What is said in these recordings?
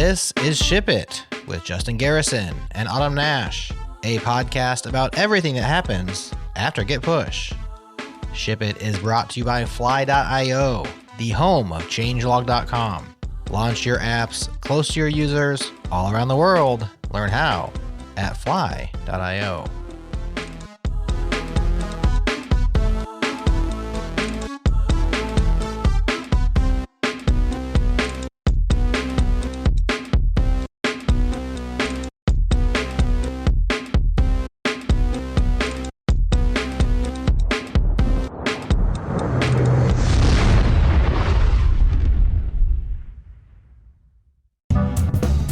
This is Ship It with Justin Garrison and Autumn Nash, a podcast about everything that happens after Git Push. Ship It is brought to you by Fly.io, the home of changelog.com. Launch your apps close to your users all around the world. Learn how at Fly.io.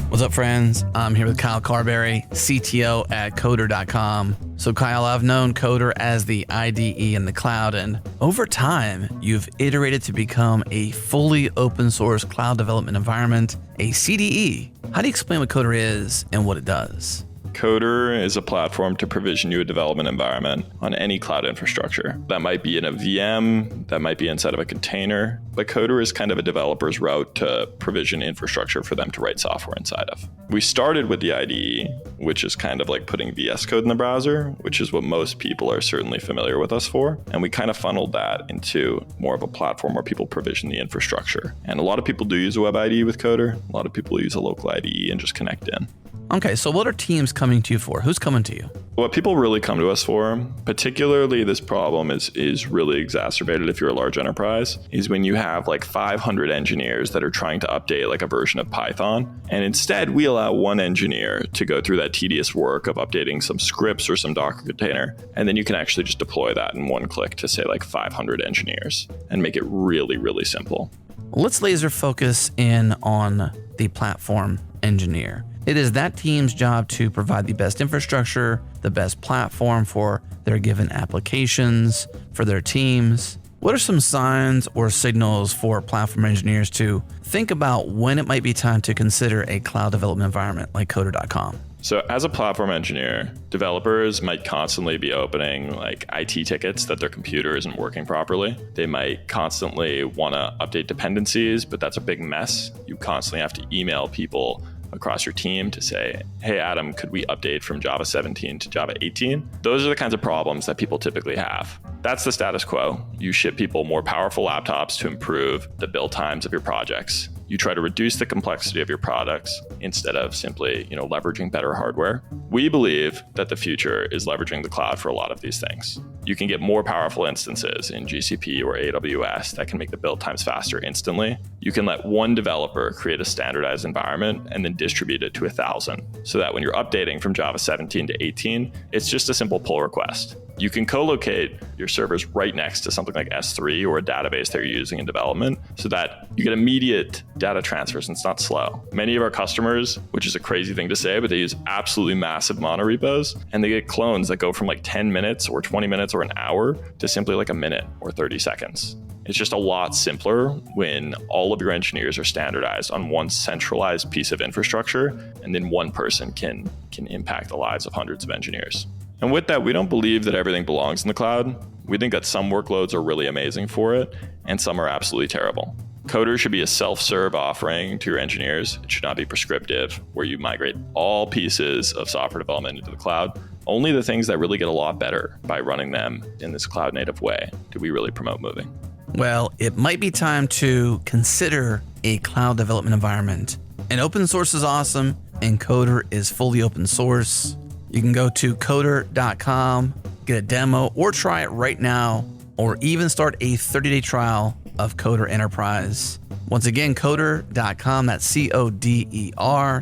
What's up, friends? I'm here with Kyle Carberry, CTO at Coder.com. So Kyle, I've known Coder as the IDE in the cloud, and over time, you've iterated to become a fully open source cloud development environment, a CDE. How do you explain what Coder is and what it does? Coder is a platform to provision you a development environment on any cloud infrastructure. That might be in a VM, that might be inside of a container, but Coder is kind of a developer's route to provision infrastructure for them to write software inside of. We started with the IDE, which is kind of like putting VS Code in the browser, which is what most people are certainly familiar with us for. And we kind of funneled that into more of a platform where people provision the infrastructure. And a lot of people do use a web IDE with Coder. A lot of people use a local IDE and just connect in. Okay, so what are teams coming to you for? Who's coming to you? What people really come to us for, particularly this problem is really exacerbated if you're a large enterprise, is when you have like 500 engineers that are trying to update like a version of Python. And instead, we allow one engineer to go through that tedious work of updating some scripts or some Docker container. And then you can actually just deploy that in one click to say like 500 engineers and make it really, really simple. Let's laser focus in on the platform engineer. It is that team's job to provide the best infrastructure, the best platform for their given applications, for their teams. What are some signs or signals for platform engineers to think about when it might be time to consider a cloud development environment like Coder.com? So as a platform engineer, developers might constantly be opening like IT tickets that their computer isn't working properly. They might constantly want to update dependencies, but that's a big mess. You constantly have to email people across your team to say, hey, Adam, could we update from Java 17 to Java 18? Those are the kinds of problems that people typically have. That's the status quo. You ship people more powerful laptops to improve the build times of your projects. You try to reduce the complexity of your products instead of simply, leveraging better hardware. We believe that the future is leveraging the cloud for a lot of these things. You can get more powerful instances in GCP or AWS that can make the build times faster instantly. You can let one developer create a standardized environment and then distribute it to 1,000 so that when you're updating from Java 17 to 18, it's just a simple pull request. You can co-locate your servers right next to something like S3 or a database that you're using in development so that you get immediate data transfers and it's not slow. Many of our customers, which is a crazy thing to say, but they use absolutely massive monorepos and they get clones that go from like 10 minutes or 20 minutes or an hour to simply like a minute or 30 seconds. It's just a lot simpler when all of your engineers are standardized on one centralized piece of infrastructure, and then one person can impact the lives of hundreds of engineers. And with that, we don't believe that everything belongs in the cloud. We think that some workloads are really amazing for it, and some are absolutely terrible. Coder should be a self-serve offering to your engineers. It should not be prescriptive, where you migrate all pieces of software development into the cloud. Only the things that really get a lot better by running them in this cloud-native way do we really promote moving. Well, it might be time to consider a cloud development environment. And open source is awesome, and Coder is fully open source. You can go to Coder.com, get a demo, or try it right now, or even start a 30-day trial of Coder Enterprise. Once again, Coder.com, that's Coder.com,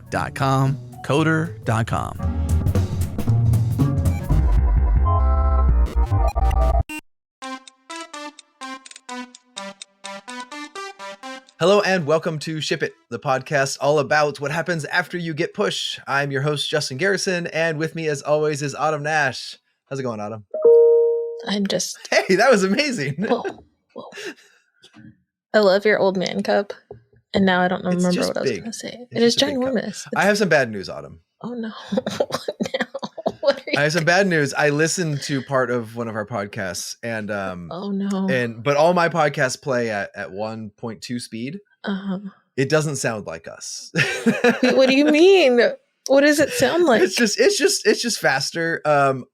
Coder.com. Hello and welcome to Ship It, the podcast all about what happens after you Git push. I'm your host, Justin Garrison, and with me as always is Autumn Nash. How's it going, Autumn? I'm just... Hey, that was amazing. Whoa. I love your old man cup, and now I don't remember what I was going to say. It is ginormous. I have some bad news, Autumn. Oh no. What now? What are you I have some bad news. I listened to part of one of our podcasts, and oh no. but all my podcasts play at 1.2 speed. Uh-huh. It doesn't sound like us. Wait, what do you mean? What does it sound like? It's just faster.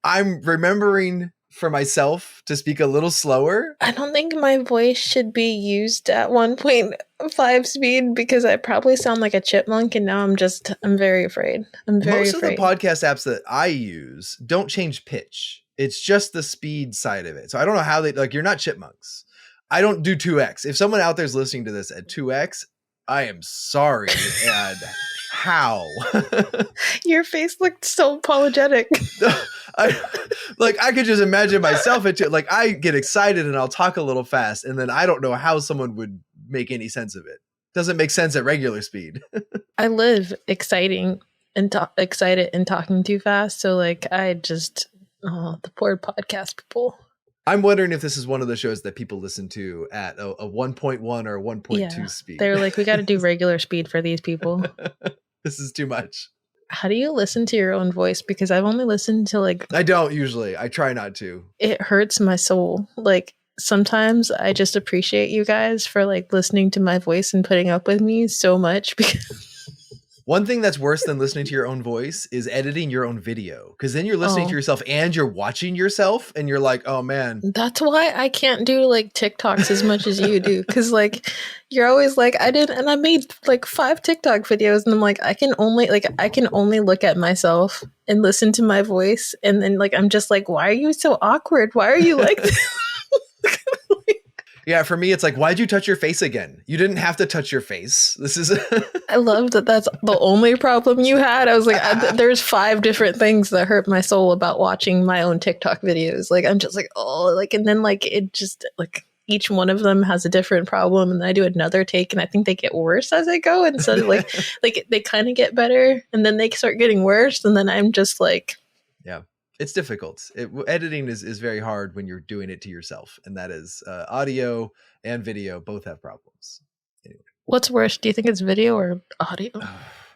I'm remembering for myself to speak a little slower. I don't think my voice should be used at 1.5 speed because I probably sound like a chipmunk, and now I'm very afraid. Most of the podcast apps that I use don't change pitch. It's just the speed side of it. So I don't know how you're not chipmunks. I don't do 2x. If someone out there's listening to this at 2x, I am sorry. And how? Your face looked so apologetic. I could just imagine myself I get excited and I'll talk a little fast, and then I don't know how someone would make any sense of it. Doesn't make sense at regular speed. I live excited and talking too fast. So the poor podcast people. I'm wondering if this is one of the shows that people listen to at a 1.1 or 1.2 speed. They're like, we got to do regular speed for these people. This is too much. How do you listen to your own voice? Because I've only listened to I don't usually. I try not to. It hurts my soul. Sometimes I just appreciate you guys for listening to my voice and putting up with me so much. Because one thing that's worse than listening to your own voice is editing your own video, because then you're listening to yourself and you're watching yourself and you're like, oh man. That's why I can't do TikToks as much as you do, because you're always I made 5 TikTok videos, and I'm I can only look at myself and listen to my voice, and then I'm just why are you so awkward? Why are you like this? Yeah, for me, it's why'd you touch your face again? You didn't have to touch your face. This is... I love that that's the only problem you had. I was there's 5 different things that hurt my soul about watching my own TikTok videos. I'm just and then it just each one of them has a different problem, and I do another take, and I think they get worse as I go. And so they kind of get better, and then they start getting worse, and then I'm just yeah. It's difficult. Editing is very hard when you're doing it to yourself. And that is audio and video both have problems. Anyway. What's worse? Do you think it's video or audio?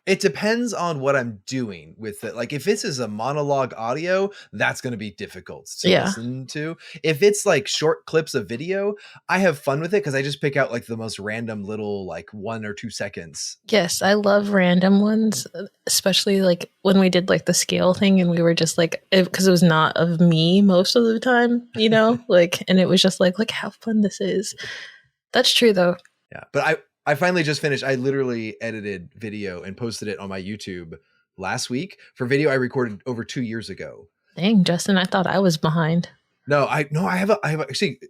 It depends on what I'm doing with it. If this is a monologue audio, that's going to be difficult to listen to. If it's short clips of video, I have fun with it because I just pick out the most random little 1 or 2 seconds. Yes, I love random ones, especially when we did the scale thing, and we were just because it was not of me most of the time, and it was just look how fun this is. That's true though. Yeah, but I finally just finished. I literally edited video and posted it on my YouTube last week for video I recorded over 2 years ago. Dang, Justin, I thought I was behind. No, I have actually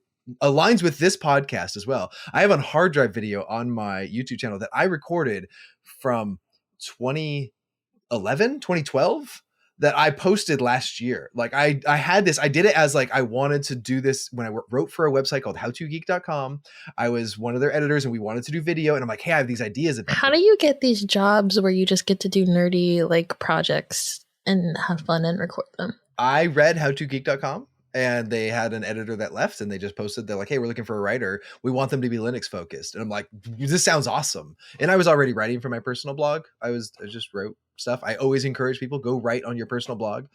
aligns with this podcast as well. I have a hard drive video on my YouTube channel that I recorded from 2011, 2012 that I posted last year. I had this, I did it as I wanted to do this when I wrote for a website called howtogeek.com. I was one of their editors and we wanted to do video, and I'm hey, I have these ideas. How do you get these jobs where you just get to do nerdy projects and have fun and record them? I read howtogeek.com. And they had an editor that left, and they just posted, they're hey, we're looking for a writer. We want them to be Linux focused. And I'm this sounds awesome. And I was already writing for my personal blog. I just wrote stuff. I always encourage people, go write on your personal blog,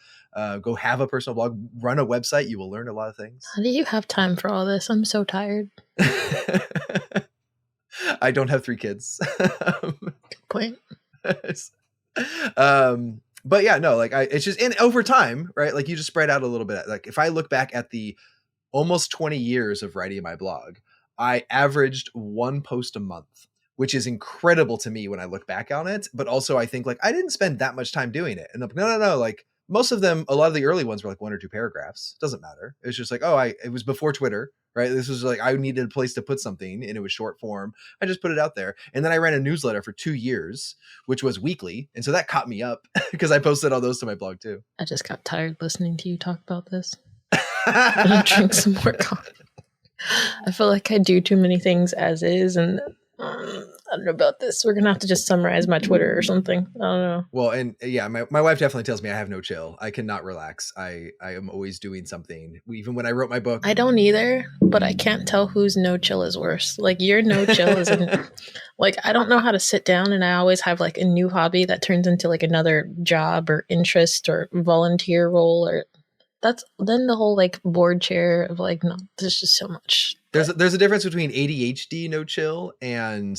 go have a personal blog, run a website. You will learn a lot of things. How do you have time for all this? I'm so tired. I don't have 3 kids. Good point. But yeah, no, it's just, and over time, right? You just spread out a little bit. If I look back at the almost 20 years of writing my blog, I averaged 1 post a month, which is incredible to me when I look back on it. But also I think I didn't spend that much time doing it. And no. Most of them, a lot of the early ones were 1 or 2 paragraphs. Doesn't matter. It's just it was before Twitter, right? This was I needed a place to put something, and it was short form. I just put it out there. And then I ran a newsletter for 2 years, which was weekly. And so that caught me up because I posted all those to my blog too. I just got tired listening to you talk about this. I'm going to drink some more coffee. I feel like I do too many things as is, and I don't know about this. We're going to have to just summarize my Twitter or something. I don't know. Well, and yeah, my wife definitely tells me I have no chill. I cannot relax. I am always doing something. Even when I wrote my book. I don't either, but I can't tell whose no chill is worse. Your no chill isn't... I don't know how to sit down, and I always have a new hobby that turns into another job or interest or volunteer role, or that's then the whole board chair of no, there's just so much. There's a difference between ADHD no chill and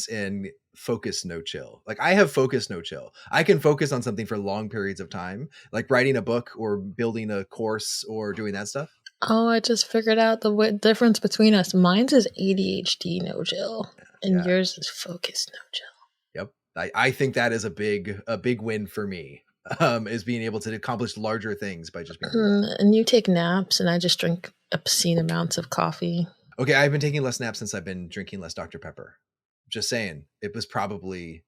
focus no chill. Like I have focus no chill. I can focus on something for long periods of time, like writing a book or building a course or doing that stuff. Oh, I just figured out the difference between us. Mine's is ADHD no chill, and yours is focus no chill. Yep, I think that is a big win for me. Is being able to accomplish larger things by just being. And you take naps, and I just drink obscene amounts of coffee. Okay, I've been taking less naps since I've been drinking less Dr. Pepper. Just saying, it was probably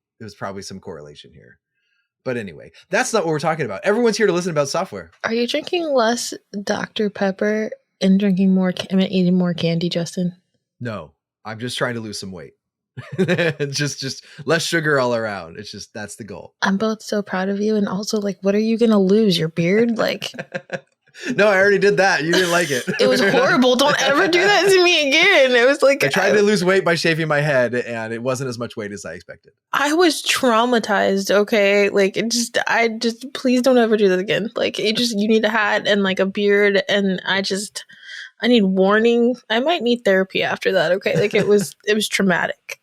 some correlation here. But anyway, that's not what we're talking about. Everyone's here to listen about software. Are you drinking less Dr. Pepper and drinking more, eating more candy, Justin? No, I'm just trying to lose some weight. just less sugar all around. It's just, that's the goal. I'm both so proud of you. And also, like, what are you going to lose? Your beard? Like, no, I already did that. You didn't like it. It was horrible. Don't ever do that to me again. It was like, I tried to lose weight by shaving my head, and it wasn't as much weight as I expected. I was traumatized. Okay. Like, please don't ever do that again. Like, you need a hat and like a beard. And I need warning. I might need therapy after that. Okay. Like, it was traumatic.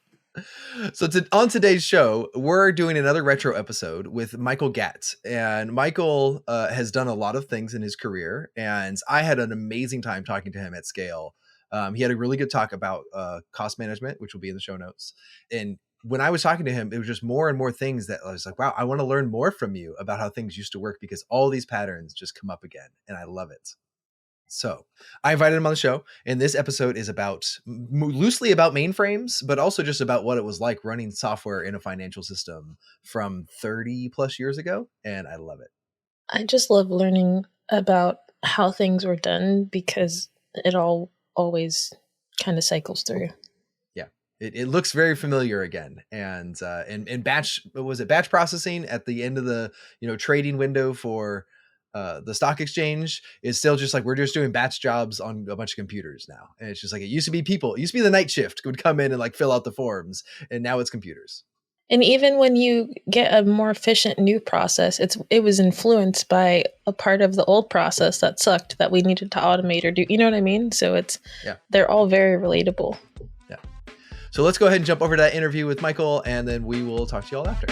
So on today's show, we're doing another retro episode with Michael Gatz. And Michael has done a lot of things in his career. And I had an amazing time talking to him at Scale. He had a really good talk about cost management, which will be in the show notes. And when I was talking to him, it was just more and more things that I was like, wow, I want to learn more from you about how things used to work, because all these patterns just come up again. And I love it. So I invited him on the show, and this episode is loosely about mainframes, but also just about what it was like running software in a financial system from 30 plus years ago. And I love it. I just love learning about how things were done, because it all always kind of cycles through. Yeah. It looks very familiar again. And batch processing at the end of the, trading window for the stock exchange is still just like, we're just doing batch jobs on a bunch of computers now. And it's just like, it used to be the night shift would come in and like fill out the forms, and now it's computers. And even when you get a more efficient new process, it was influenced by a part of the old process that sucked, that we needed to automate or do, you know what I mean? So they're all very relatable. Yeah. So let's go ahead and jump over to that interview with Michael, and then we will talk to you all after.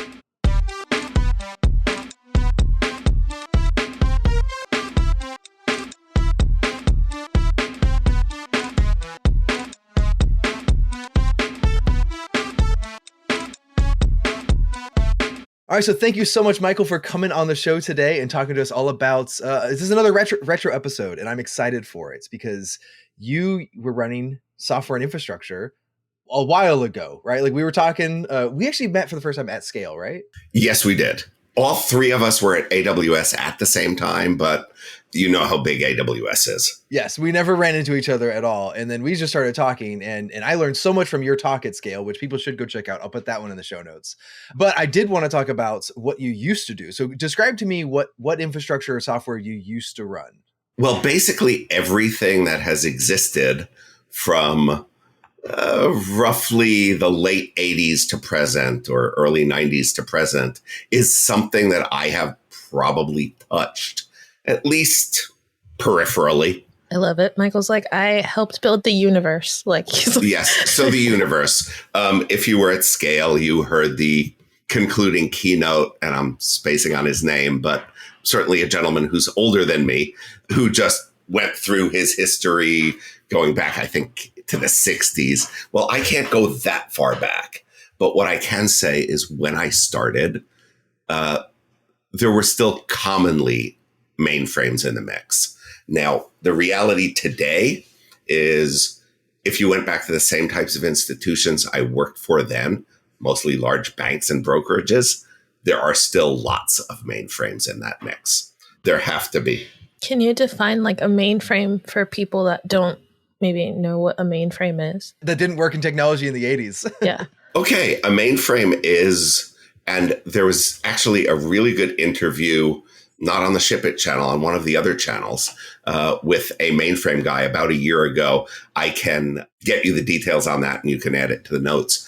All right, so thank you so much, Michael, for coming on the show today and talking to us all about, this is another retro episode, and I'm excited for it because you were running software and infrastructure a while ago, right? Like we were talking, we actually met for the first time at Scale, right? Yes, we did. All three of us were at AWS at the same time, but you know how big AWS is. Yes, we never ran into each other at all. And then we just started talking, and I learned so much from your talk at Scale, which people should go check out. I'll put that one in the show notes. But I did want to talk about what you used to do. So describe to me what infrastructure or software you used to run. Well, basically everything that has existed from roughly the late 80s to present, or early 90s to present, is something that I have probably touched, at least peripherally. I love it. Michael's like, I helped build the universe. Yes. So the universe, if you were at Scale, you heard the concluding keynote, and I'm spacing on his name, but certainly a gentleman who's older than me, who just went through his history going back, I think, to the 60s. Well, I can't go that far back. But what I can say is when I started, there were still commonly mainframes in the mix. Now, the reality today is if you went back to the same types of institutions I worked for then, mostly large banks and brokerages, there are still lots of mainframes in that mix. There have to be. Can you define like a mainframe for people that don't maybe know what a mainframe is? That didn't work in technology in the 80s. Yeah. Okay, a mainframe is, and there was actually a really good interview, not on the Ship It channel, on one of the other channels, with a mainframe guy about a year ago. I can get you the details on that and you can add it to the notes.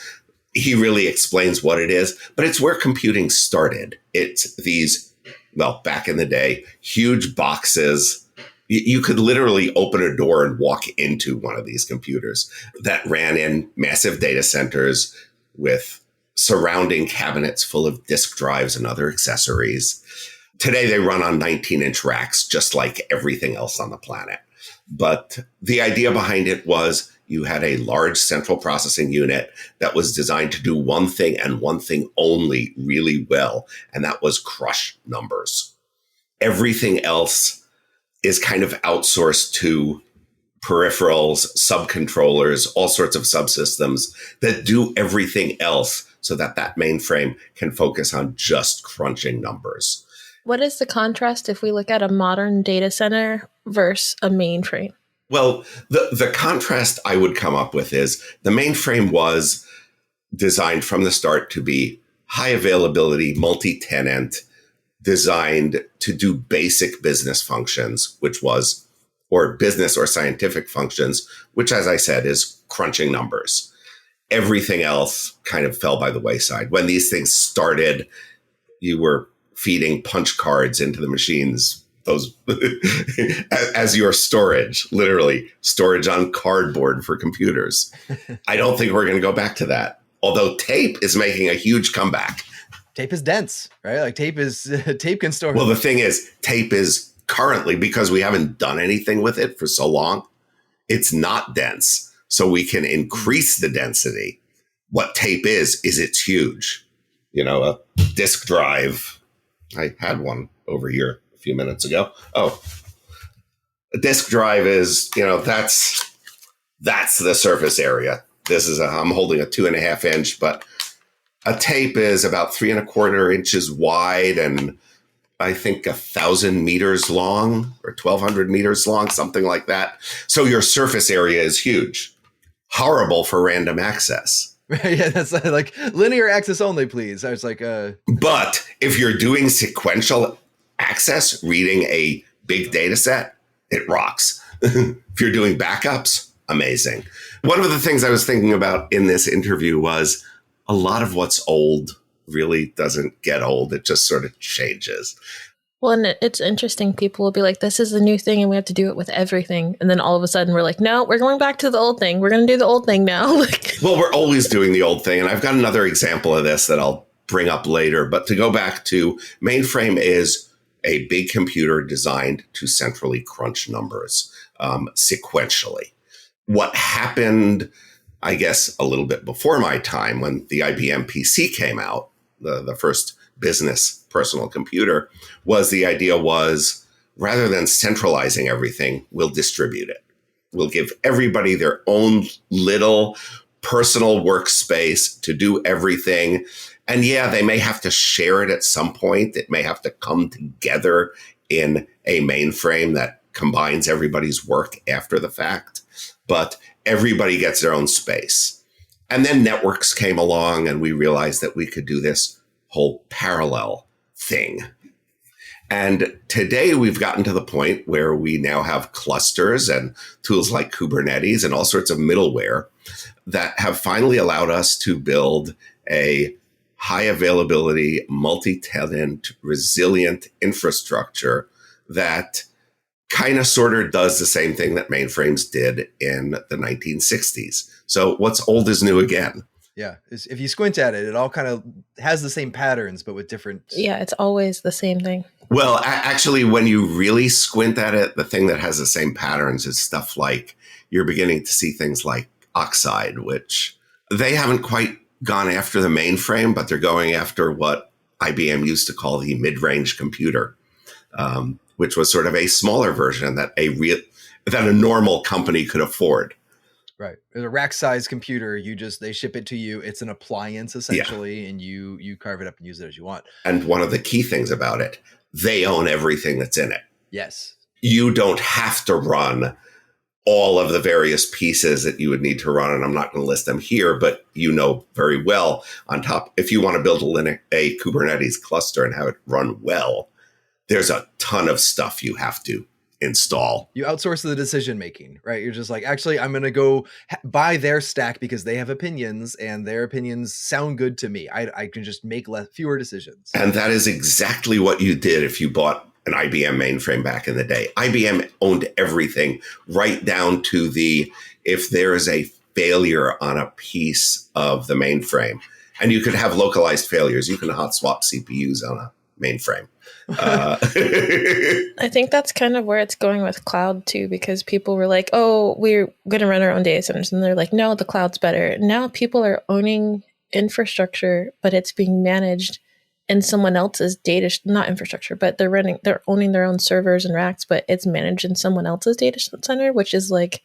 He really explains what it is, but it's where computing started. It's these, well, back in the day, huge boxes. You could literally open a door and walk into one of these computers that ran in massive data centers with surrounding cabinets full of disk drives and other accessories. Today, they run on 19-inch racks, just like everything else on the planet. But the idea behind it was you had a large central processing unit that was designed to do one thing and one thing only really well, and that was crush numbers. Everything else is kind of outsourced to peripherals, subcontrollers, all sorts of subsystems that do everything else so that that mainframe can focus on just crunching numbers. What is the contrast if we look at a modern data center versus a mainframe? Well, the contrast I would come up with is the mainframe was designed from the start to be high availability, multi-tenant, designed to do basic business functions, which was, or business or scientific functions, which, as I said, is crunching numbers. Everything else kind of fell by the wayside. When these things started, you were feeding punch cards into the machines, those as your storage, literally storage on cardboard for computers. I don't think we're going to go back to that. Although tape is making a huge comeback. Tape is dense, right? Like tape can store. Well, the thing is, tape is currently, because we haven't done anything with it for so long, it's not dense. So we can increase the density. What tape is it's huge. You know, a disk drive. I had one over here a few minutes ago. Oh, a disk drive is, that's the surface area. I'm holding a 2.5 inch, but a tape is about 3.25 inches wide and I think 1,000 meters long or 1,200 meters long, something like that. So your surface area is huge. Horrible for random access. Yeah, that's like linear access only, please. I was like, But if you're doing sequential access, reading a big data set, it rocks. If you're doing backups, amazing. One of the things I was thinking about in this interview was a lot of what's old really doesn't get old. It just sort of changes. Well, and it's interesting. People will be like, this is the new thing and we have to do it with everything. And then all of a sudden we're like, no, we're going back to the old thing. We're going to do the old thing now. Well, we're always doing the old thing. And I've got another example of this that I'll bring up later. But to go back to mainframe is a big computer designed to centrally crunch numbers sequentially. What happened, I guess, a little bit before my time when the IBM PC came out, the first business personal computer, was the idea was rather than centralizing everything, we'll distribute it. We'll give everybody their own little personal workspace to do everything. And yeah, they may have to share it at some point. It may have to come together in a mainframe that combines everybody's work after the fact. But everybody gets their own space. And then networks came along and we realized that we could do this whole parallel thing. And today we've gotten to the point where we now have clusters and tools like Kubernetes and all sorts of middleware that have finally allowed us to build a high availability, multi-tenant, resilient infrastructure that kind of sort of does the same thing that mainframes did in the 1960s. So what's old is new again. Yeah. If you squint at it, it all kind of has the same patterns, but with different. Yeah, it's always the same thing. Well, actually, when you really squint at it, the thing that has the same patterns is stuff like you're beginning to see things like Oxide, which they haven't quite gone after the mainframe, but they're going after what IBM used to call the mid-range computer, which was sort of a smaller version that a normal company could afford. Right. There's a rack size computer. They ship it to you. It's an appliance essentially, and you carve it up and use it as you want. And one of the key things about it, they own everything that's in it. Yes. You don't have to run all of the various pieces that you would need to run. And I'm not going to list them here, but very well on top. If you want to build a Kubernetes cluster and have it run well, there's a ton of stuff you have to install. You outsource the decision making, right? You're just like, actually, I'm going to go buy their stack because they have opinions and their opinions sound good to me. I can just make fewer decisions. And that is exactly what you did if you bought an IBM mainframe back in the day. IBM owned everything right down to if there is a failure on a piece of the mainframe, And you could have localized failures. You can hot swap CPUs on a mainframe. I think that's kind of where it's going with cloud too, because people were like, oh, we're going to run our own data centers. And they're like, no, the cloud's better. Now people are owning infrastructure, but it's being managed in someone else's data, not infrastructure, but they're owning their own servers and racks, but it's managed in someone else's data center, which is like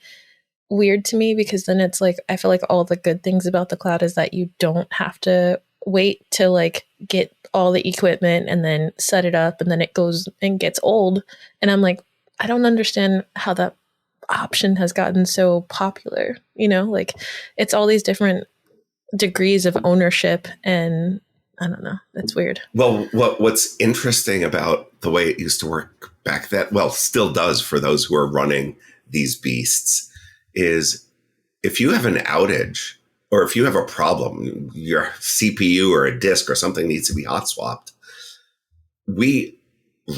weird to me, because then it's like, I feel like all the good things about the cloud is that you don't have to wait to like get all the equipment and then set it up, and then it goes and gets old. And I'm like, I don't understand how that option has gotten so popular. Like it's all these different degrees of ownership, and I don't know. It's weird. Well, what's interesting about the way it used to work back then, well, still does for those who are running these beasts, is if you have an outage or if you have a problem, your CPU or a disk or something needs to be hot swapped. We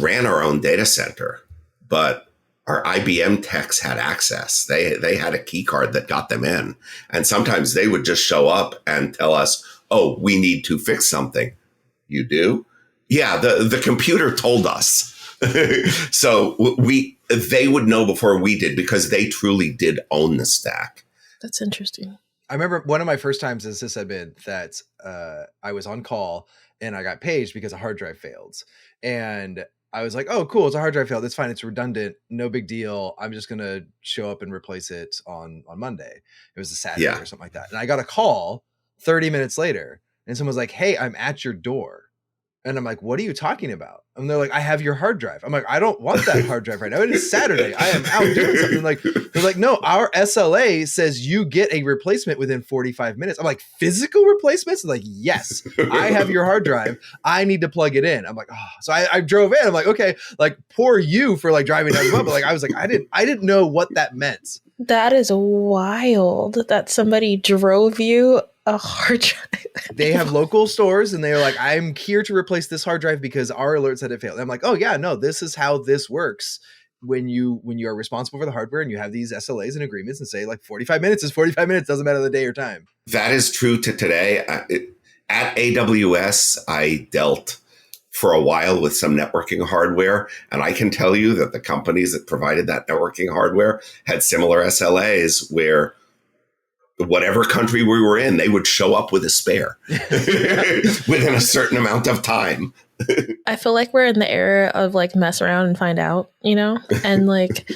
ran our own data center, but our IBM techs had access. They had a key card that got them in. And sometimes they would just show up and tell us, oh, we need to fix something. You do? Yeah, the computer told us. So they would know before we did, because they truly did own the stack. That's interesting. I remember one of my first times as sysadmin that I was on call and I got paged because a hard drive failed. And I was like, oh, cool, it's a hard drive failed. It's fine. It's redundant. No big deal. I'm just going to show up and replace it on Monday. It was a Saturday or something like that. And I got a call 30 minutes later and someone was like, hey, I'm at your door. And I'm like, what are you talking about? And they're like, I have your hard drive. I'm like, I don't want that hard drive right now. It is Saturday. I am out doing something. They're like, no, our SLA says you get a replacement within 45 minutes. I'm like, physical replacements? They're like, yes, I have your hard drive. I need to plug it in. I'm like, oh, so I drove in. I'm like, okay, like poor you for like driving down the road. But like, I was like, I didn't know what that meant. That is wild that somebody drove you a hard drive. They have local stores and they're like, I'm here to replace this hard drive because our alert said it failed. And I'm like, oh yeah, no, this is how this works. When you are responsible for the hardware and you have these SLAs and agreements and say like 45 minutes is 45 minutes, doesn't matter the day or time. That is true to today. At AWS, I dealt for a while with some networking hardware. And I can tell you that the companies that provided that networking hardware had similar SLAs where whatever country we were in, they would show up with a spare within a certain amount of time. I feel like we're in the era of like mess around and find out, and like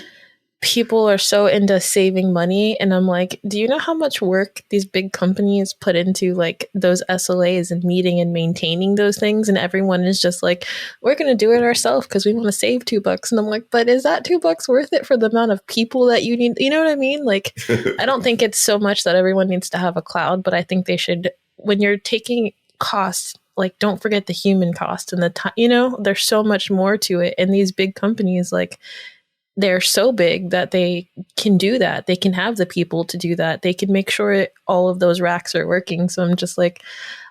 people are so into saving money. And I'm like, do you know how much work these big companies put into like those SLAs and meeting and maintaining those things? And everyone is just like, we're going to do it ourselves because we want to save $2. And I'm like, but is that $2 worth it for the amount of people that you need? You know what I mean? Like, I don't think it's so much that everyone needs to have a cloud, but I think they should, when you're taking costs, like, don't forget the human cost and the time, there's so much more to it. And these big companies, like, they're so big that they can do that. They can have the people to do that. They can make sure all of those racks are working. So I'm just like,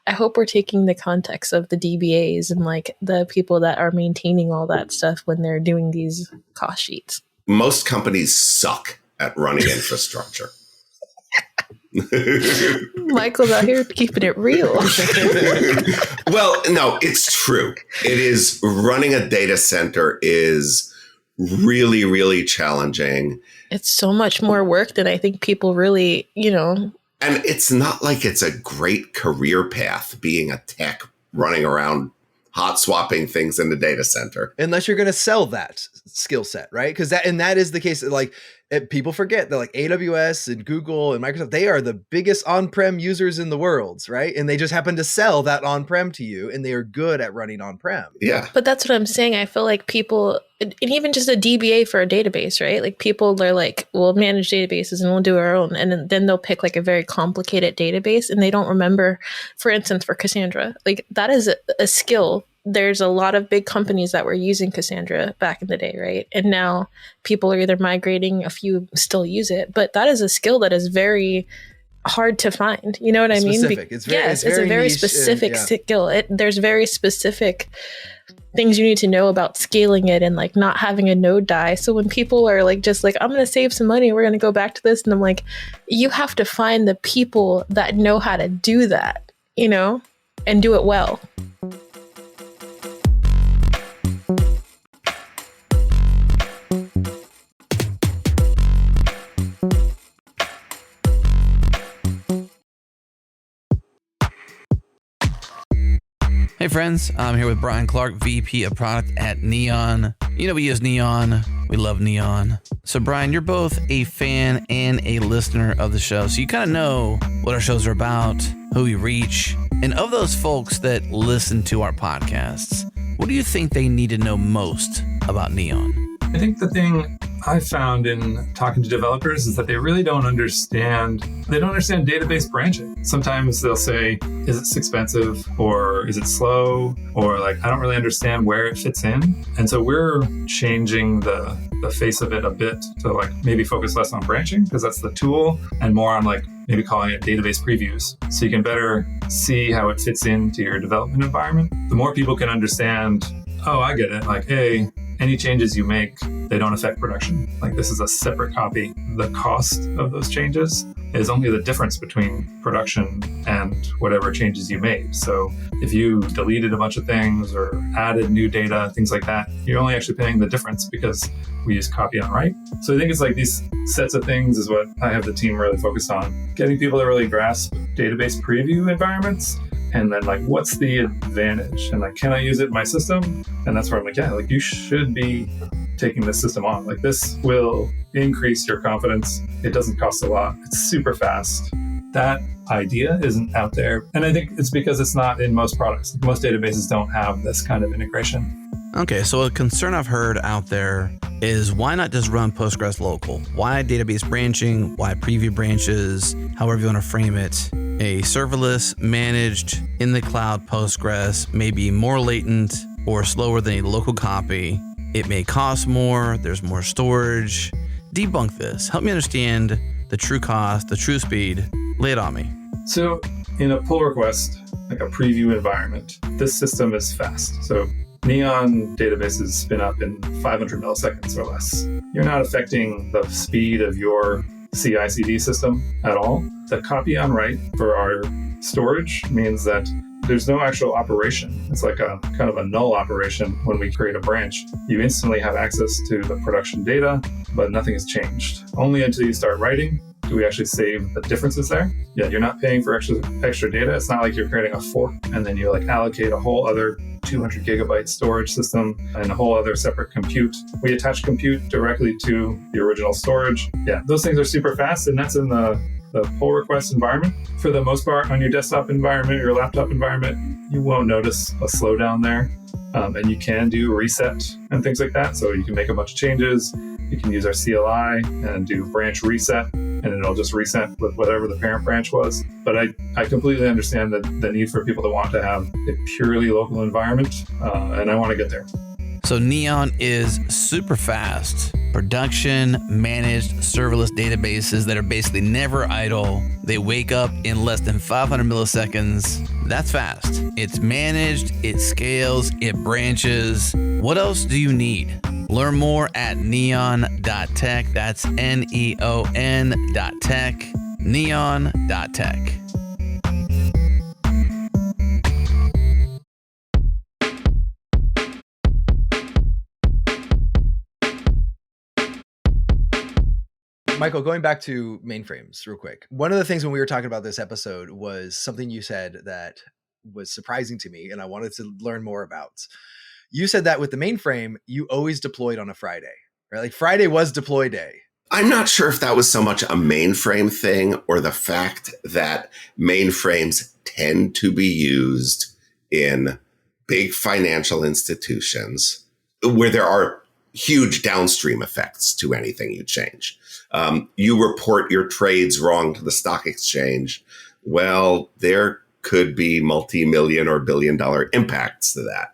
I hope we're taking the context of the DBAs and like the people that are maintaining all that stuff when they're doing these cost sheets. Most companies suck at running infrastructure. Michael's out here keeping it real. Well, no, it's true. It is. Running a data center is really, really challenging. It's so much more work than I think people really, And it's not like it's a great career path being a tech running around hot swapping things in the data center. Unless you're going to sell that skill set, right? Because that is the case. Like people forget that like AWS and Google and Microsoft, they are the biggest on-prem users in the world, right? And they just happen to sell that on-prem to you, and they are good at running on-prem. Yeah. But that's what I'm saying. I feel like people, and even just a DBA for a database, right? Like people are like, we'll manage databases and we'll do our own. And then they'll pick like a very complicated database and they don't remember, for instance, for Cassandra, like that is a skill. There's a lot of big companies that were using Cassandra back in the day, right? And now people are either migrating, a few still use it, but that is a skill that is very hard to find. You know what I mean? It's a very niche, specific skill. There's very specific things you need to know about scaling it and like not having a node die. So when people are like, just like, I'm going to save some money, we're going to go back to this. And I'm like, you have to find the people that know how to do that. and do it well. Hey friends, I'm here with Brian Clark, VP of Product at Neon. We use Neon. We love Neon. So Brian, you're both a fan and a listener of the show. So you kind of know what our shows are about, who we reach. And of those folks that listen to our podcasts, what do you think they need to know most about Neon? I think the thing I found in talking to developers is that they really don't understand database branching. Sometimes they'll say, is it expensive or is it slow? Or like, I don't really understand where it fits in. And so we're changing the face of it a bit to like maybe focus less on branching because that's the tool and more on like maybe calling it database previews. So you can better see how it fits into your development environment. The more people can understand, oh, I get it. Like, hey, any changes you make, they don't affect production. Like this is a separate copy. The cost of those changes is only the difference between production and whatever changes you made. So if you deleted a bunch of things or added new data, things like that, you're only actually paying the difference because we use copy on write. So I think it's like these sets of things is what I have the team really focused on. Getting people to really grasp database preview environments. And then like, what's the advantage? And like, can I use it in my system? And that's where I'm like, yeah, like you should be taking this system on. Like this will increase your confidence. It doesn't cost a lot. It's super fast. That idea isn't out there. And I think it's because it's not in most products. Like most databases don't have this kind of integration. Okay, so a concern I've heard out there is why not just run Postgres local? Why database branching? Why preview branches? However you want to frame it. A serverless, managed, in the cloud Postgres may be more latent or slower than a local copy. It may cost more. There's more storage. Debunk this. Help me understand the true cost, the true speed. Lay it on me. So in a pull request, like a preview environment, this system is fast. So Neon databases spin up in 500 milliseconds or less. You're not affecting the speed of your CI/CD system at all. The copy on write for our storage means that there's no actual operation. It's like a kind of a null operation when we create a branch. You instantly have access to the production data, but nothing has changed. Only until you start writing do we actually save the differences there. Yeah, you're not paying for extra data. It's not like you're creating a fork and then you like allocate a whole other 200 gigabyte storage system and a whole other separate compute. We attach compute directly to the original storage. Yeah, those things are super fast, and that's in the pull request environment. For the most part, on your desktop environment, your laptop environment, you won't notice a slowdown there. And you can do reset and things like that. So you can make a bunch of changes. You can use our CLI and do branch reset, and it'll just reset with whatever the parent branch was. But I completely understand the need for people to want to have a purely local environment, and I want to get there. So Neon is super fast, production managed serverless databases that are basically never idle. They wake up in less than 500 milliseconds. That's fast. It's managed, it scales, it branches. What else do you need? Learn more at neon.tech. That's neon.tech. Neon.tech. Michael, going back to mainframes real quick. One of the things when we were talking about this episode was something you said that was surprising to me and I wanted to learn more about. You said that with the mainframe, you always deployed on a Friday, right? Like Friday was deploy day. I'm not sure if that was so much a mainframe thing or the fact that mainframes tend to be used in big financial institutions where there are huge downstream effects to anything you change. You report your trades wrong to the stock exchange. Well, there could be multi-million or billion-dollar impacts to that.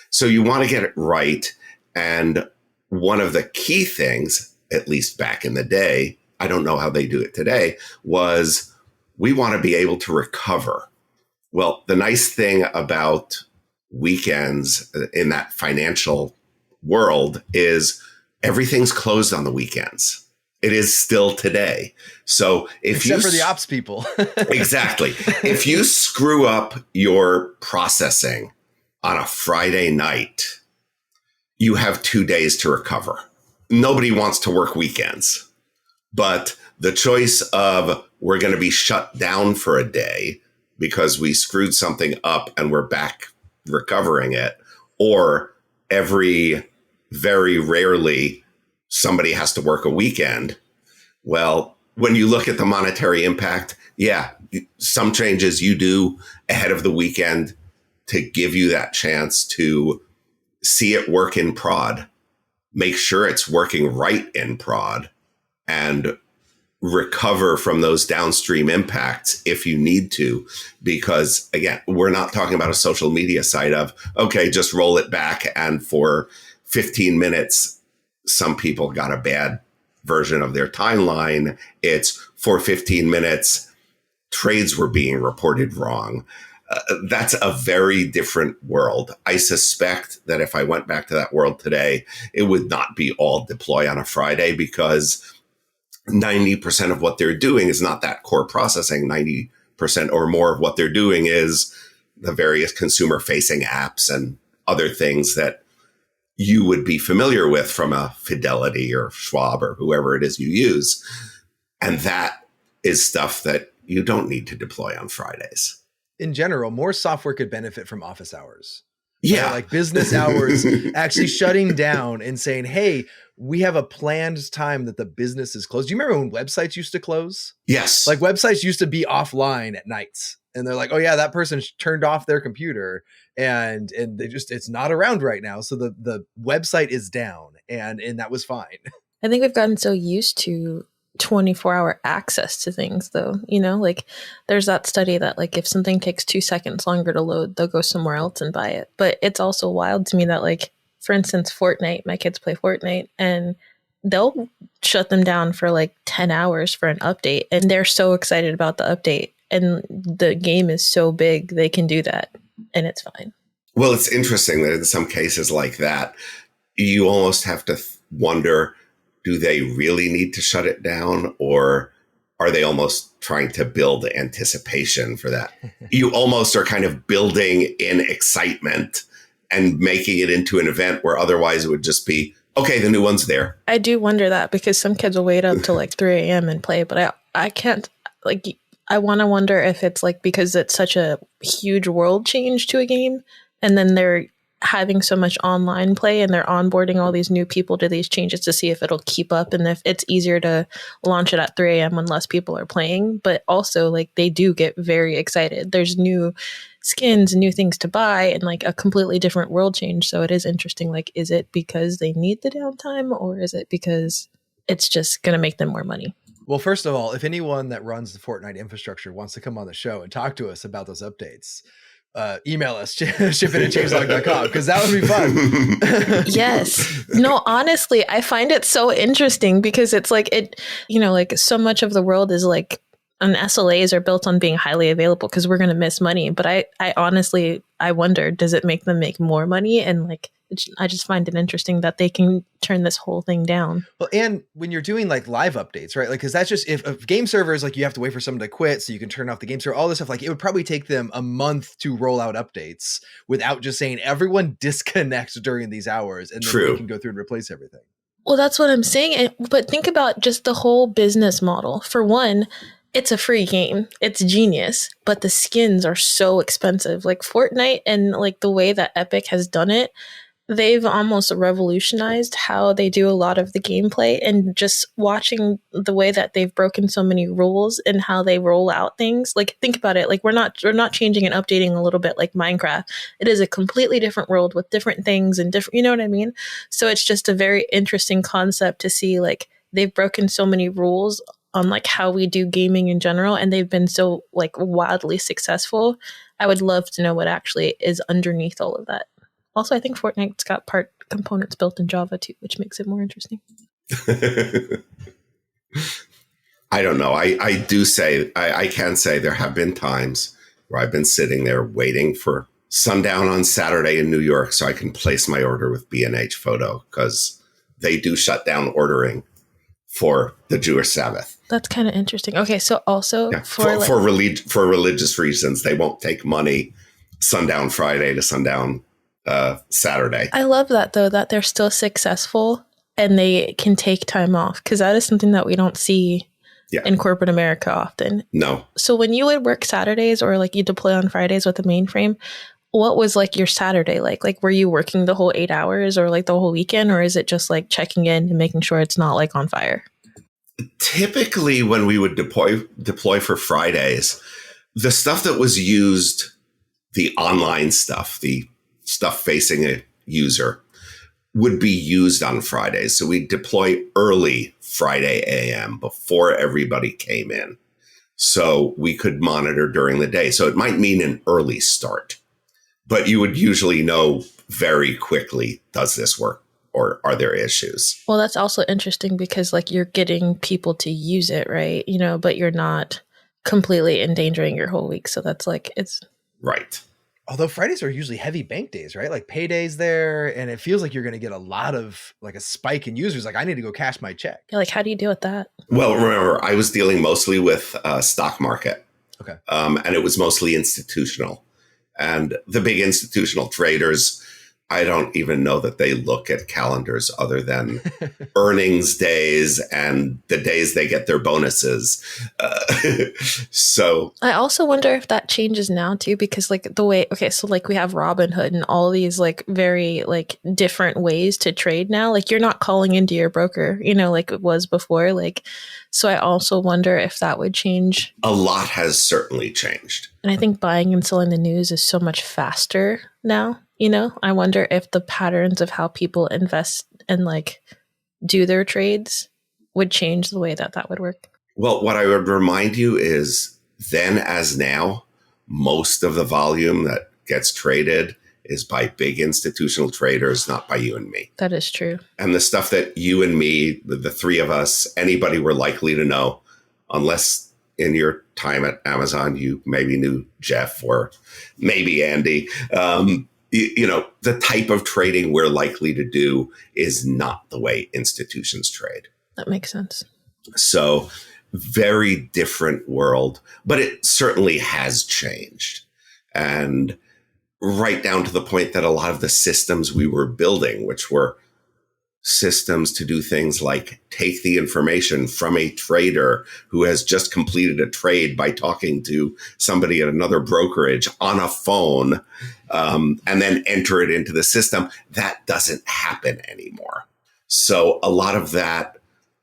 So you want to get it right. And one of the key things, at least back in the day, I don't know how they do it today, was we want to be able to recover. Well, the nice thing about weekends in that financial world is everything's closed on the weekends. It is still today. So except for the ops people. Exactly. If you screw up your processing on a Friday night, you have 2 days to recover. Nobody wants to work weekends, but the choice of we're going to be shut down for a day because we screwed something up and we're back recovering it, or very rarely somebody has to work a weekend. Well, when you look at the monetary impact, yeah, some changes you do ahead of the weekend to give you that chance to see it work in prod, make sure it's working right in prod, and recover from those downstream impacts if you need to. Because again, we're not talking about a social media site of, okay, just roll it back. And for 15 minutes, some people got a bad version of their timeline. It's for 15 minutes, trades were being reported wrong. That's a very different world. I suspect that if I went back to that world today, it would not be all deploy on a Friday, because 90% of what they're doing is not that core processing. 90% or more of what they're doing is the various consumer facing apps and other things that you would be familiar with from a Fidelity or Schwab or whoever it is you use. And that is stuff that you don't need to deploy on Fridays. In general, more software could benefit from office hours. Yeah. Right? Like business hours, actually shutting down and saying, hey, we have a planned time that the business is closed. Do you remember when websites used to close? Yes. Like websites used to be offline at nights. And they're like, oh yeah, that person turned off their computer and they just, it's not around right now. So the website is down and that was fine. I think we've gotten so used to 24-hour access to things, though. Like there's that study that like if something takes 2 seconds longer to load, they'll go somewhere else and buy it. But it's also wild to me that, like, for instance, Fortnite, my kids play Fortnite and they'll shut them down for like 10 hours for an update. And they're so excited about the update. And the game is so big, they can do that and it's fine. Well, it's interesting that in some cases like that, you almost have to wonder, do they really need to shut it down, or are they almost trying to build anticipation for that? You almost are kind of building in excitement and making it into an event where otherwise it would just be, okay, the new one's there. I do wonder that, because some kids will wait up till like 3 a.m. and play, but I can't, like, I want to wonder if it's like because it's such a huge world change to a game, and then they're having so much online play and they're onboarding all these new people to these changes to see if it'll keep up and if it's easier to launch it at 3 a.m. when less people are playing. But also, like, they do get very excited. There's new skins, new things to buy, and like a completely different world change. So it is interesting. Like, is it because they need the downtime, or is it because it's just going to make them more money? Well, first of all, if anyone that runs the Fortnite infrastructure wants to come on the show and talk to us about those updates, email us, shipit@changelog.com, because that would be fun. Yes. No, honestly, I find it so interesting because it's like like so much of the world is like, and SLAs are built on being highly available because we're going to miss money. But I honestly, I wonder, does it make them make more money? And like, I just find it interesting that they can turn this whole thing down. Well, and when you're doing like live updates, right? Like, because that's just if game servers, like, you have to wait for someone to quit so you can turn off the game server, all this stuff. Like, it would probably take them a month to roll out updates without just saying everyone disconnect during these hours, and then True. we can go through and replace everything. Well, that's what I'm saying. But think about just the whole business model. For one, it's a free game. It's genius, but the skins are so expensive. Like Fortnite and like the way that Epic has done it, they've almost revolutionized how they do a lot of the gameplay, and just watching the way that they've broken so many rules and how they roll out things. Like, think about it. Like, we're not changing and updating a little bit like Minecraft. It is a completely different world with different things and different, you know what I mean? So it's just a very interesting concept to see, like, they've broken so many rules on like how we do gaming in general, and they've been so like wildly successful. I would love to know what actually is underneath all of that. Also, I think Fortnite's got part components built in Java too, which makes it more interesting. I don't know. I can say there have been times where I've been sitting there waiting for sundown on Saturday in New York so I can place my order with B&H Photo, because they do shut down ordering for the Jewish Sabbath. That's kind of interesting. Okay, so also Yeah. for For religious reasons, they won't take money sundown Friday to sundown Saturday. I love that though, that they're still successful and they can take time off, because that is something that we don't see in corporate America often. No. So when you would work Saturdays or like you deploy on Fridays with the mainframe, what was like your Saturday like? Like, were you working the whole 8 hours or like the whole weekend, or is it just like checking in and making sure it's not like on fire? Typically, when we would deploy for Fridays, the stuff that was used, the online stuff, the stuff facing a user, would be used on Fridays. So we'd deploy early Friday AM before everybody came in, so we could monitor during the day. So it might mean an early start, but you would usually know very quickly, does this work or are there issues? Well, that's also interesting because like you're getting people to use it, right? You know, but you're not completely endangering your whole week. So that's like, it's right. Although Fridays are usually heavy bank days, right? Like paydays there, and it feels like you're going to get a lot of like a spike in users. Like, I need to go cash my check. like, how do you deal with that? Well, remember, I was dealing mostly with stock market. Okay. And it was mostly institutional. And the big institutional traders, I don't even know that they look at calendars other than earnings days and the days they get their bonuses. So I also wonder if that changes now too, because like the way, okay, so like we have Robinhood and all these like very like different ways to trade now. Like you're not calling into your broker, you know, like it was before. Like, so I also wonder if that would change. a lot has certainly changed. And I think buying and selling the news is so much faster now. You know, I wonder if the patterns of how people invest and like do their trades would change the way that that would work. Well, what I would remind you is then as now, most of the volume that gets traded is by big institutional traders, not by you and me. That is true. And the stuff that you and me, the three of us, anybody were likely to know, unless in your time at Amazon, you maybe knew Jeff or maybe Andy. You know, the type of trading we're likely to do is not the way institutions trade. That makes sense. So very different world, but it certainly has changed. And right down to the point that a lot of the systems we were building, which were systems to do things like take the information from a trader who has just completed a trade by talking to somebody at another brokerage on a phone, and then enter it into the system. That doesn't happen anymore. So a lot of that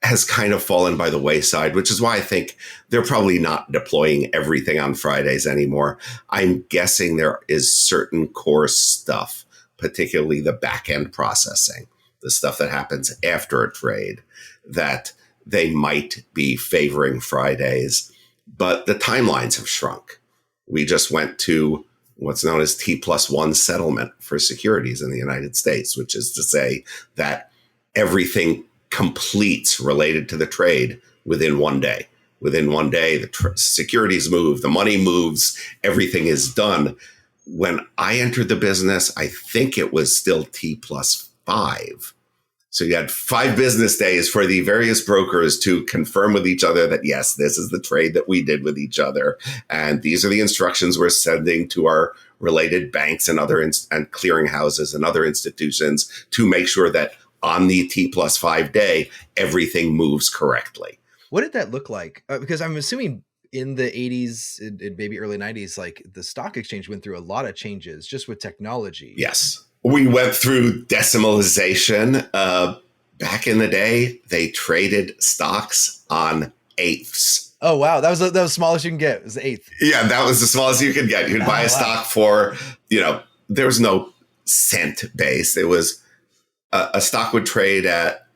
has kind of fallen by the wayside, which is why I think they're probably not deploying everything on Fridays anymore. I'm guessing there is certain core stuff, particularly the back-end processing, the stuff that happens after a trade, that they might be favoring Fridays, but the timelines have shrunk. We just went to what's known as T+1 settlement for securities in the United States, which is to say that everything completes related to the trade within 1 day. Within 1 day, the securities move, the money moves, everything is done. When I entered the business, I think it was still T+5. So you had 5 business days for the various brokers to confirm with each other that, yes, this is the trade that we did with each other. And these are the instructions we're sending to our related banks and other and clearinghouses and other institutions to make sure that on the T+5 day, everything moves correctly. What did that look like? Because I'm assuming in the 80s and maybe early 90s, like the stock exchange went through a lot of changes just with technology. Yes. We went through decimalization. Back in the day, they traded stocks on eighths. Oh, wow. That was the smallest you can get. It was the eighth. Yeah, that was the smallest you could get. You'd buy a stock for, there was no cent base. It was a stock would trade at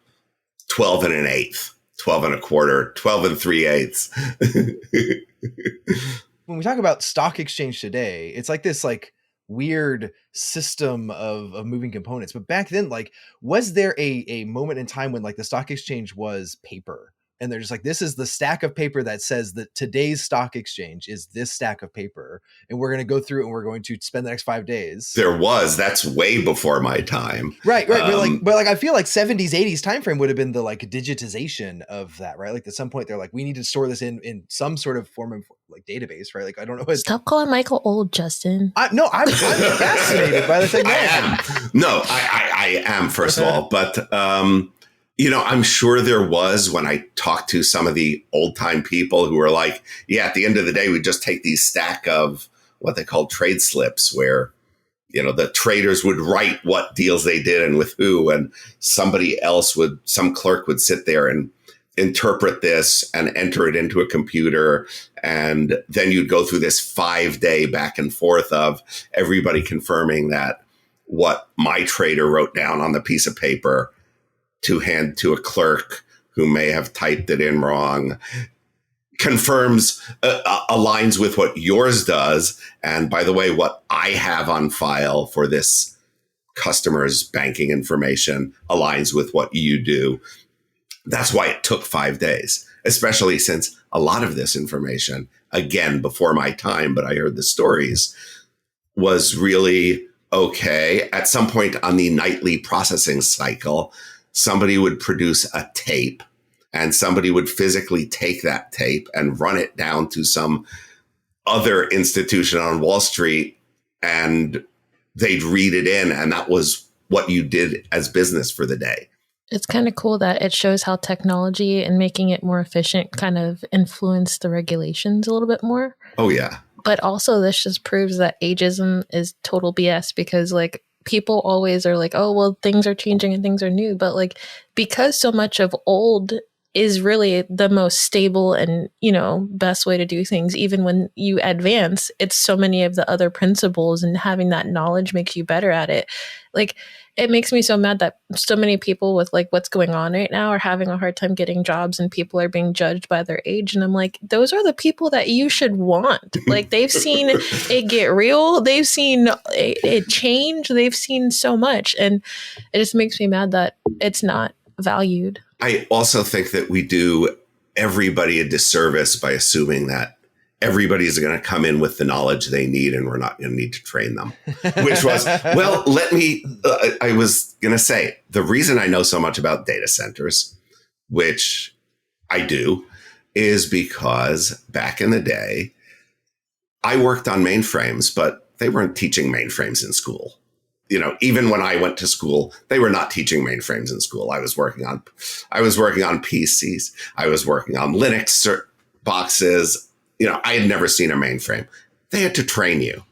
12 and an eighth, 12 and a quarter, 12 and 3/8. When we talk about stock exchange today, it's like this like weird system of moving components. But back then, like, was there a moment in time when like the stock exchange was paper and they're just like, this is the stack of paper that says that today's stock exchange is this stack of paper, and we're going to go through it and we're going to spend the next 5 days. That's way before my time. Right. But I feel like 70s, 80s timeframe would have been the like digitization of that, right? Like at some point they're like, we need to store this in some sort of form of like database, right? Like, I don't know. Stop calling Michael old, Justin. No, I'm fascinated by the technology. I am, first of all, but I'm sure there was, when I talked to some of the old time people who were like, yeah, at the end of the day, we just take these stack of what they call trade slips, where, the traders would write what deals they did and with who, and some clerk would sit there and interpret this and enter it into a computer. And then you'd go through this 5-day back and forth of everybody confirming that what my trader wrote down on the piece of paper to hand to a clerk who may have typed it in wrong confirms, aligns with what yours does. And by the way, what I have on file for this customer's banking information aligns with what you do. That's why it took 5 days, especially since a lot of this information, again, before my time, but I heard the stories, was really okay. At some point on the nightly processing cycle, somebody would produce a tape, and somebody would physically take that tape and run it down to some other institution on Wall Street, and they'd read it in. And that was what you did as business for the day. It's kind of cool that it shows how technology and making it more efficient kind of influenced the regulations a little bit more. Oh, yeah. But also this just proves that ageism is total BS, because like people always are like, oh, well, things are changing and things are new. But like, because so much of old is really the most stable and, best way to do things, even when you advance, it's so many of the other principles, and having that knowledge makes you better at it. Like, it makes me so mad that so many people with like what's going on right now are having a hard time getting jobs, and people are being judged by their age. And I'm like, those are the people that you should want. Like, they've seen it get real. They've seen it change. They've seen so much. And it just makes me mad that it's not valued. I also think that we do everybody a disservice by assuming that everybody's going to come in with the knowledge they need, and we're not going to need to train them, which was, well, I was going to say, the reason I know so much about data centers, which I do, is because back in the day, I worked on mainframes, but they weren't teaching mainframes in school. Even when I went to school, they were not teaching mainframes in school. I was working on PCs. I was working on Linux boxes. I had never seen a mainframe. They had to train you.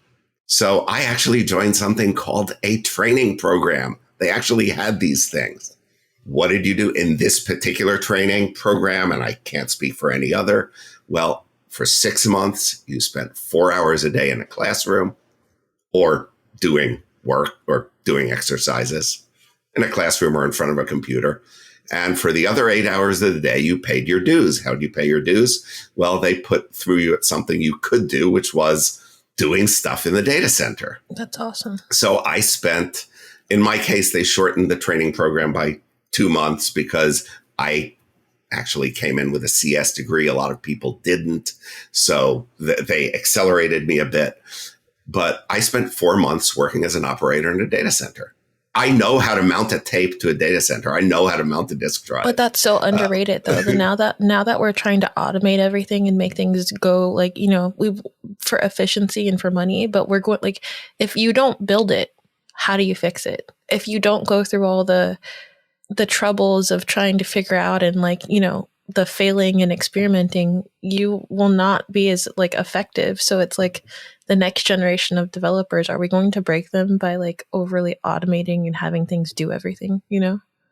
So I actually joined something called a training program. They actually had these things. What did you do in this particular training program? And I can't speak for any other. Well, for 6 months, you spent 4 hours a day in a classroom, or doing work or doing exercises in a classroom or in front of a computer. And for the other 8 hours of the day, you paid your dues. How do you pay your dues? Well, they put through you at something you could do, which was doing stuff in the data center. That's awesome. So I spent, in my case, they shortened the training program by 2 months because I actually came in with a CS degree. A lot of people didn't. So they accelerated me a bit. But I spent 4 months working as an operator in a data center. I know how to mount a tape to a data center. I know how to mount a disk drive. But that's so underrated, though. Now that we're trying to automate everything and make things go like, for efficiency and for money, but we're going like, if you don't build it, how do you fix it? If you don't go through all the troubles of trying to figure out and like, the failing and experimenting, you will not be as like effective. So it's like the next generation of developers, are we going to break them by like overly automating and having things do everything,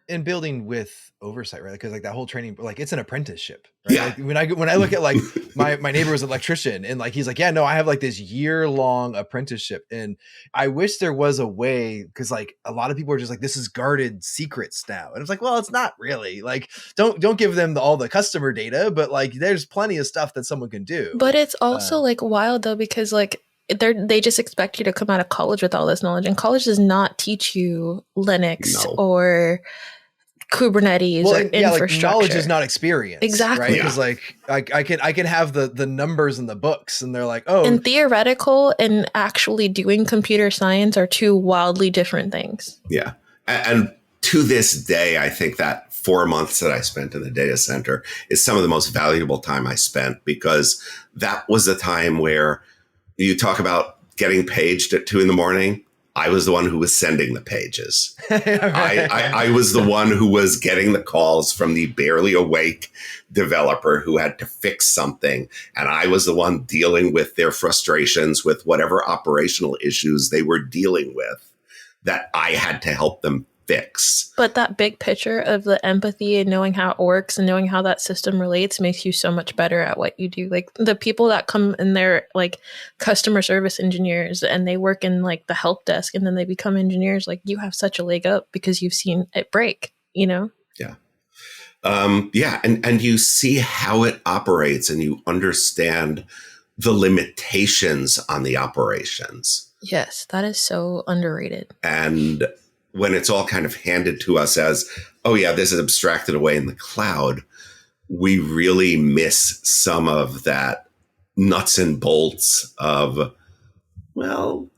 And building with oversight, right? Because like that whole training, like it's an apprenticeship, right? Yeah. Like when I look at like my neighbor was an electrician, and like he's like, yeah, no, I have like this year-long apprenticeship, and I wish there was a way, because like a lot of people are just like, this is guarded secrets now, and it's like, well, it's not really. Like, don't give them all the customer data, but like there's plenty of stuff that someone can do. But it's also like wild though, because like they just expect you to come out of college with all this knowledge, and college does not teach you Linux or Kubernetes or and, yeah, like infrastructure. knowledge is not experience. Exactly. Right? Because like I can have the numbers in the books, and they're like, oh, And theoretical and actually doing computer science are two wildly different things. Yeah. And to this day, I think that 4 months that I spent in the data center is some of the most valuable time I spent, because that was the time where you talk about getting paged at 2 a.m. I was the one who was sending the pages. I was the one who was getting the calls from the barely awake developer who had to fix something. And I was the one dealing with their frustrations with whatever operational issues they were dealing with that I had to help them fix. But that big picture of the empathy and knowing how it works and knowing how that system relates makes you so much better at what you do. Like the people that come and they're like customer service engineers and they work in like the help desk and then they become engineers, like you have such a leg up because you've seen it break, you know? Yeah. And you see how it operates and you understand the limitations on the operations. Yes, that is so underrated. And when it's all kind of handed to us as, oh yeah, this is abstracted away in the cloud, we really miss some of that nuts and bolts of, well,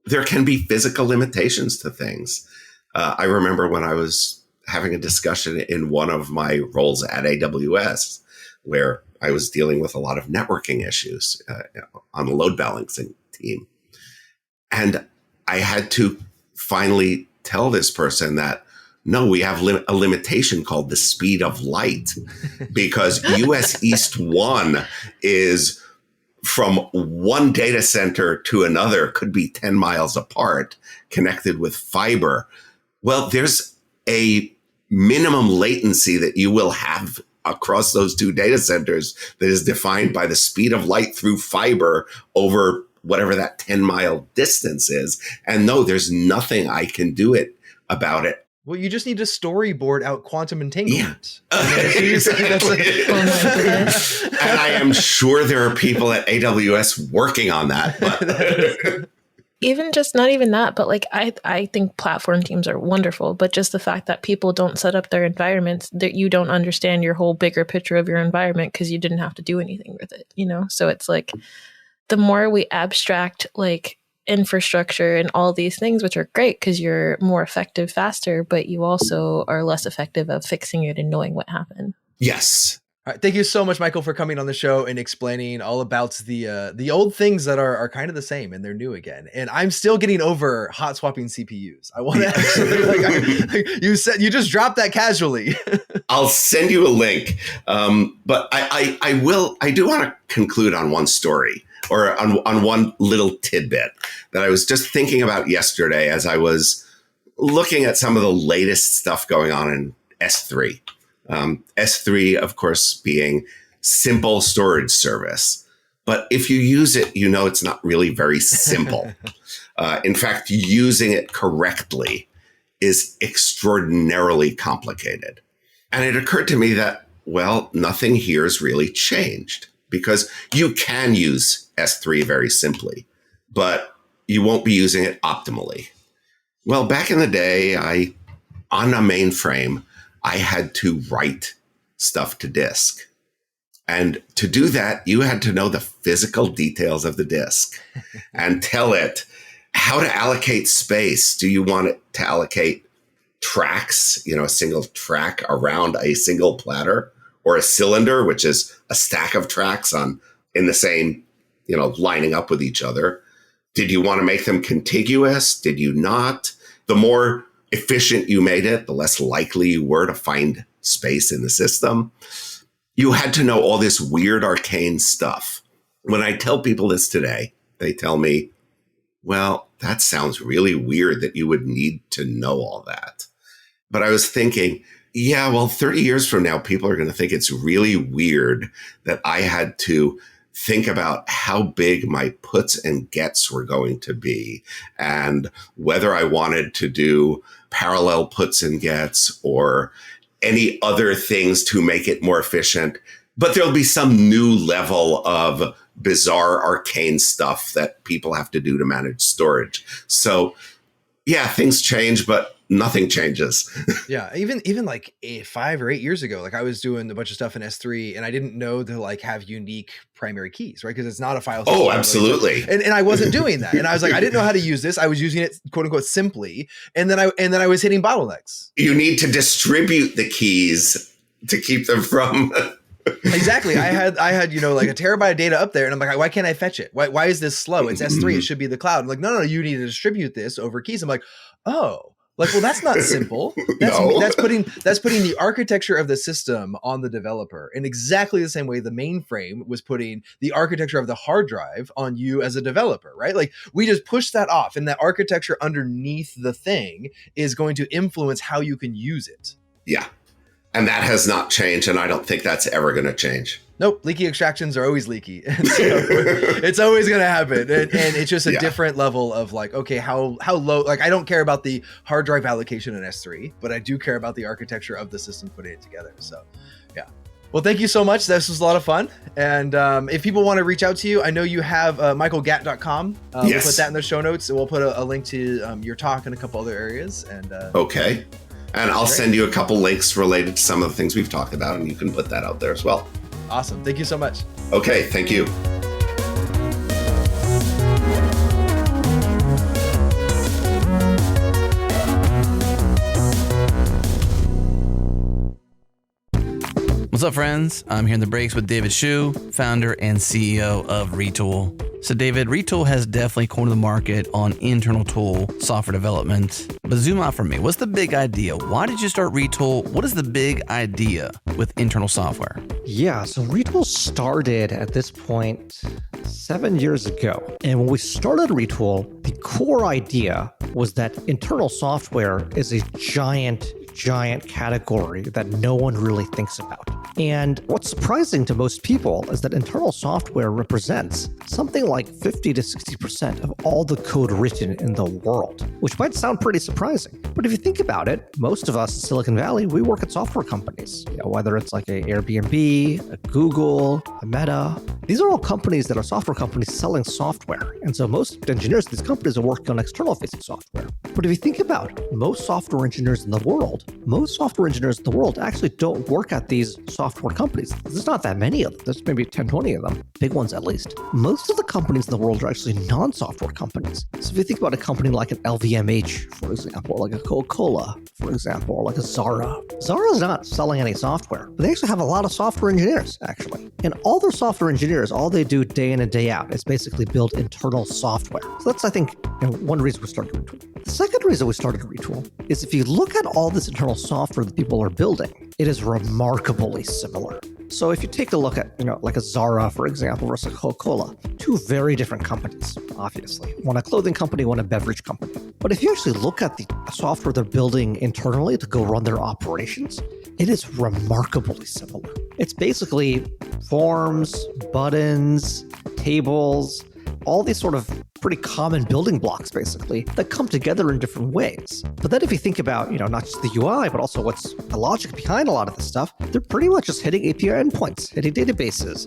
there can be physical limitations to things. I remember when I was having a discussion in one of my roles at AWS, where I was dealing with a lot of networking issues on the load balancing team. And I had to finally tell this person that, no, we have a limitation called the speed of light, because US East 1 is from one data center to another, could be 10 miles apart, connected with fiber. Well, there's a minimum latency that you will have across those two data centers that is defined by the speed of light through fiber over whatever that 10-mile distance is. And no, there's nothing I can do about it. Well, you just need to storyboard out quantum entanglement. Yeah. Exactly. And I am sure there are people at AWS working on that. But even just not even that, but like I think platform teams are wonderful, but just the fact that people don't set up their environments, that you don't understand your whole bigger picture of your environment because you didn't have to do anything with it, you know? So it's like the more we abstract like infrastructure and all these things, which are great because you're more effective faster, but you also are less effective at fixing it and knowing what happened. yes. All right, thank you so much, Michael, for coming on the show and explaining all about the old things that are kind of the same and they're new again. And I'm still getting over hot swapping CPUs. I want to actually, you just dropped that casually. I'll send you a link. But I do want to conclude on one story, or on one little tidbit that I was just thinking about yesterday as I was looking at some of the latest stuff going on in S3. S3, of course, being simple storage service. But if you use it, you know it's not really very simple. In fact, using it correctly is extraordinarily complicated. And it occurred to me that, well, nothing here has really changed, because you can use S3 very simply, but you won't be using it optimally. Well, back in the day, on a mainframe, I had to write stuff to disk. And to do that, you had to know the physical details of the disk and tell it how to allocate space. Do you want it to allocate tracks, a single track around a single platter, or a cylinder, which is a stack of tracks in the same, lining up with each other? Did you want to make them contiguous? Did you not? The more efficient you made it, the less likely you were to find space in the system. You had to know all this weird arcane stuff. When I tell people this today, they tell me, well, that sounds really weird that you would need to know all that. But I was thinking, yeah, well, 30 years from now, people are going to think it's really weird that I had to think about how big my puts and gets were going to be, and whether I wanted to do parallel puts and gets or any other things to make it more efficient. But there'll be some new level of bizarre arcane stuff that people have to do to manage storage. So yeah, things change, but nothing changes. Yeah, even like 5 or 8 years ago, like I was doing a bunch of stuff in S3 and I didn't know to like have unique primary keys, right? Because it's not a file system. Oh, absolutely. And I wasn't doing that. And I was like, I didn't know how to use this. I was using it quote unquote simply. And then I was hitting bottlenecks. You need to distribute the keys to keep them from Exactly. I had like a terabyte of data up there and I'm like, why can't I fetch it? Why is this slow? It's S3. It should be the cloud. I'm like, no, you need to distribute this over keys. I'm like, oh. Like, well, that's not simple. That's putting the architecture of the system on the developer in exactly the same way the mainframe was putting the architecture of the hard drive on you as a developer, right? Like we just push that off, and that architecture underneath the thing is going to influence how you can use it. Yeah. And that has not changed, and I don't think that's ever going to change. Nope, leaky extractions are always leaky. So it's always going to happen. And it's just a different level of like, okay, how low, like I don't care about the hard drive allocation in S3, but I do care about the architecture of the system putting it together. So yeah. Well, thank you so much. This was a lot of fun. And if people want to reach out to you, I know you have michaelgatt.com. We'll put that in the show notes. And we'll put a link to your talk and a couple other areas. And okay. And I'll send you a couple links related to some of the things we've talked about, and you can put that out there as well. Awesome. Thank you so much. Okay. Thank you. What's up, friends? I'm here in the breaks with David Shu, founder and CEO of Retool. So David, Retool has definitely cornered the market on internal tool software development. But zoom out for me. What's the big idea? Why did you start Retool? What is the big idea with internal software? Yeah, so Retool started at this point 7 years ago. And when we started Retool, the core idea was that internal software is a giant category that no one really thinks about. And what's surprising to most people is that internal software represents something like 50 to 60% of all the code written in the world, which might sound pretty surprising. But if you think about it, most of us in Silicon Valley, we work at software companies, whether it's like a Airbnb, a Google, a Meta. These are all companies that are software companies selling software. And so most engineers at these companies are working on external-facing software. But if you think about most software engineers in the world actually don't work at these software companies. There's not that many of them. There's maybe 10, 20 of them, big ones at least. Most of the companies in the world are actually non-software companies. So if you think about a company like an LVMH, for example, or like a Coca-Cola, for example, or like a Zara. Zara is not selling any software, but they actually have a lot of software engineers, actually. And all their software engineers, all they do day in and day out is basically build internal software. So that's, I think, one reason we started Retool. The second reason we started Retool is if you look at all this internal software that people are building, it is remarkably similar. So if you take a look at, like a Zara, for example, versus Coca-Cola, two very different companies, obviously. One a clothing company, one a beverage company. But if you actually look at the software they're building internally to go run their operations, it is remarkably similar. It's basically forms, buttons, tables, all these sort of pretty common building blocks, basically, that come together in different ways. But then if you think about, not just the UI, but also what's the logic behind a lot of this stuff, they're pretty much just hitting API endpoints, hitting databases.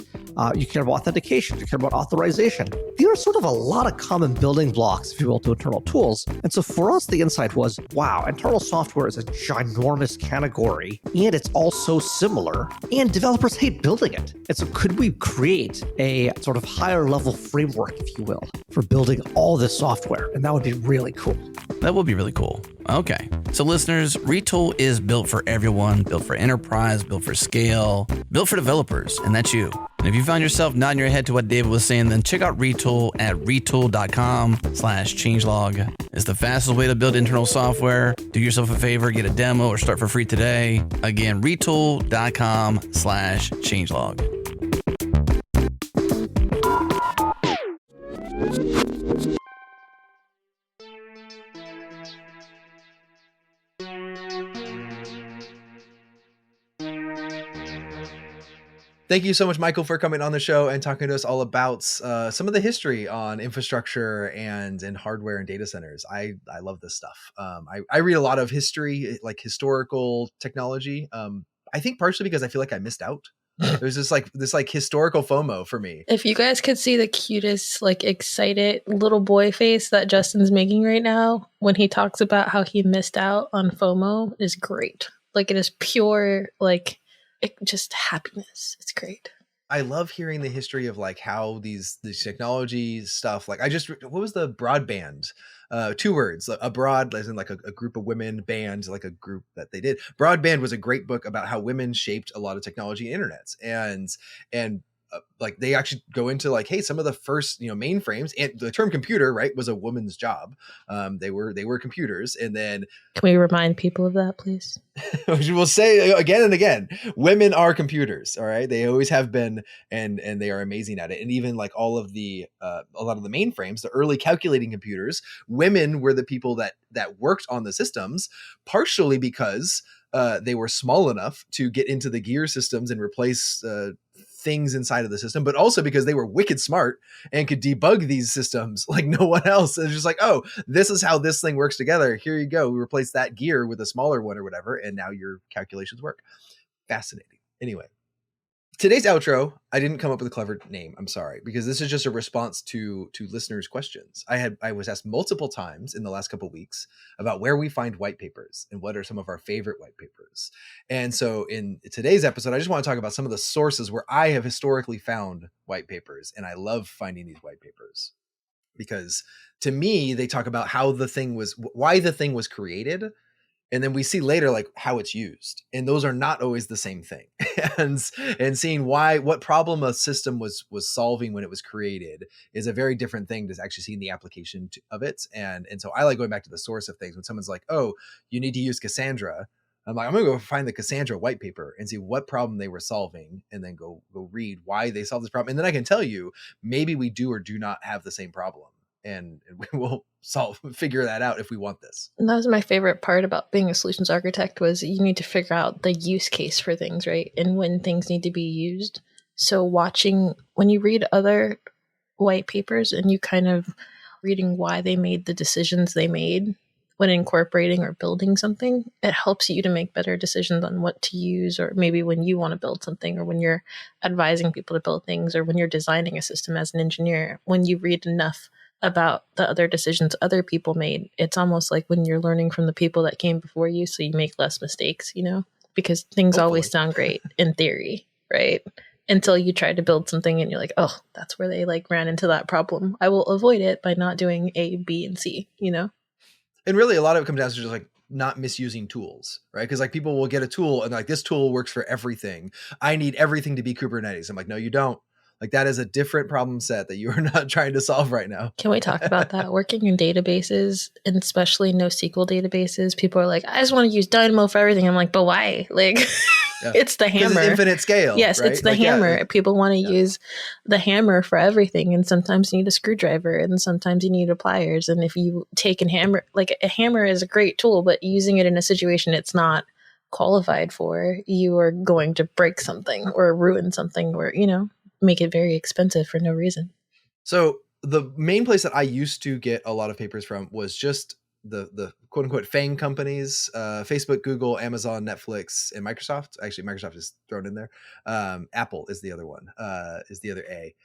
You care about authentication, you care about authorization. These are sort of a lot of common building blocks, if you will, to internal tools. And so for us, the insight was, wow, internal software is a ginormous category, and it's all so similar, and developers hate building it. And so could we create a sort of higher level framework, if you will, for building all this software? And that would be really cool. That would be really cool. Okay. So listeners, Retool is built for everyone, built for enterprise, built for scale, built for developers, and that's you. And if you found yourself nodding your head to what David was saying, then check out Retool at retool.com/changelog. It's the fastest way to build internal software. Do yourself a favor, get a demo or start for free today. Again, retool.com/changelog. Thank you so much, Michael, for coming on the show and talking to us all about some of the history on infrastructure and hardware and data centers. I love this stuff. I read a lot of history, like historical technology. I think partially because I feel like I missed out There's this historical FOMO for me. If you guys could see the cutest, like excited little boy face that Justin's making right now when he talks about how he missed out on FOMO is great. Like it is pure, like just happiness. It's great. I love hearing the history of like how these technology stuff, like what was the broadband? 2 words, a broad as in like a group of women, band, like a group that they did. Broadband was a great book about how women shaped a lot of technology and internets. And like they actually go into like, hey, some of the first, mainframes, and the term computer, right, was a woman's job. They were computers. And then can we remind people of that, please? We'll say again and again, women are computers. All right. They always have been, and they are amazing at it. And even like all of the, a lot of the mainframes, the early calculating computers, women were the people that worked on the systems, partially because they were small enough to get into the gear systems and replace things inside of the system, but also because they were wicked smart and could debug these systems like no one else. It's just like, oh, this is how this thing works together. Here you go. We replace that gear with a smaller one or whatever, and now your calculations work. Fascinating. Anyway, today's outro, I didn't come up with a clever name. I'm sorry, because this is just a response to listeners' questions. I was asked multiple times in the last couple of weeks about where we find white papers and what are some of our favorite white papers. And so in today's episode, I just want to talk about some of the sources where I have historically found white papers. And I love finding these white papers because to me, they talk about why the thing was created. And then we see later like how it's used, and those are not always the same thing. and seeing what problem a system was solving when it was created is a very different thing to actually seeing the application of it. And so I like going back to the source of things. When someone's like, oh, you need to use Cassandra, I'm like, I'm gonna go find the Cassandra white paper and see what problem they were solving, and then go read why they solved this problem, and then I can tell you maybe we do or do not have the same problem. And we will figure that out if we want this. And that was my favorite part about being a solutions architect was you need to figure out the use case for things, right? And when things need to be used. So when you read other white papers and you kind of reading why they made the decisions they made when incorporating or building something, it helps you to make better decisions on what to use, or maybe when you want to build something, or when you're advising people to build things, or when you're designing a system as an engineer. When you read enough about the other decisions other people made, it's almost like when you're learning from the people that came before you, so you make less mistakes, because things always sound great in theory, right? Until you try to build something and you're like, oh, that's where they like ran into that problem. I will avoid it by not doing A, B, and C, And really a lot of it comes down to just like not misusing tools, right? Because like people will get a tool and like, this tool works for everything. I need everything to be Kubernetes. I'm like, no, you don't. Like that is a different problem set that you are not trying to solve right now. Can we talk about that? Working in databases, and especially NoSQL databases, people are like, I just want to use Dynamo for everything. I'm like, but why? Like, it's the hammer. It's infinite scale. Yes, right? it's the hammer. People want to use the hammer for everything. And sometimes you need a screwdriver, and sometimes you need pliers. And if you take a hammer is a great tool, but using it in a situation it's not qualified for, you are going to break something or ruin something, or, make it very expensive for no reason. So the main place that I used to get a lot of papers from was just the quote unquote FANG companies, Facebook, Google, Amazon, Netflix, and Microsoft. Actually, Microsoft is thrown in there. Apple is the other one, is the other A.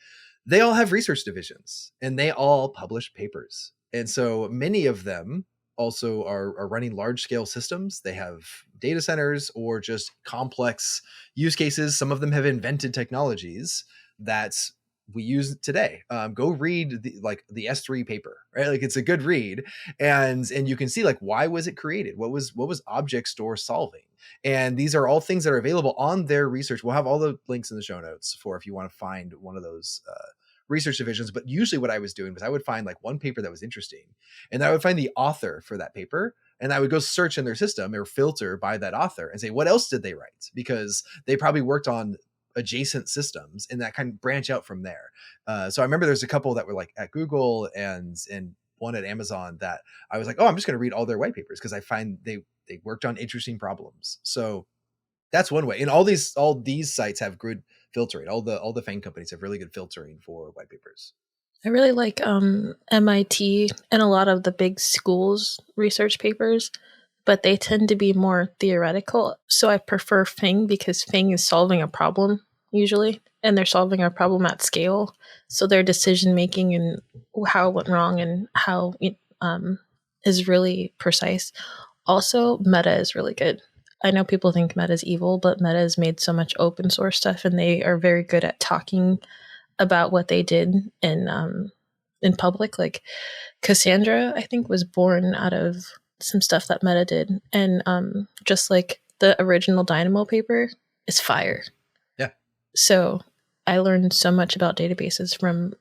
They all have research divisions and they all publish papers. And so many of them also are running large scale systems. They have data centers or just complex use cases. Some of them have invented technologies that we use today. Go read the S3 paper, right? Like it's a good read, and you can see like why was it created? What was Object Store solving? And these are all things that are available on their research. We'll have all the links in the show notes for if you want to find one of those research divisions. But usually what I was doing was I would find like one paper that was interesting, and I would find the author for that paper, and I would go search in their system or filter by that author and say, what else did they write? Because they probably worked on adjacent systems, and that kind of branch out from there. So I remember there's a couple that were like at Google and one at Amazon that I was like, oh, I'm just going to read all their white papers because I find they worked on interesting problems. So that's one way. And all these sites have good filtering. All the FANG companies have really good filtering for white papers. I really like MIT and a lot of the big schools research papers, but they tend to be more theoretical. So I prefer FANG because FANG is solving a problem usually, and they're solving a problem at scale. So their decision making and how it went wrong and how it is really precise. Also, Meta is really good. I know people think Meta is evil, but Meta has made so much open source stuff, and they are very good at talking about what they did in public. Like Cassandra, I think, was born out of some stuff that Meta did, and just like the original Dynamo paper is fire. Yeah. So I learned so much about databases from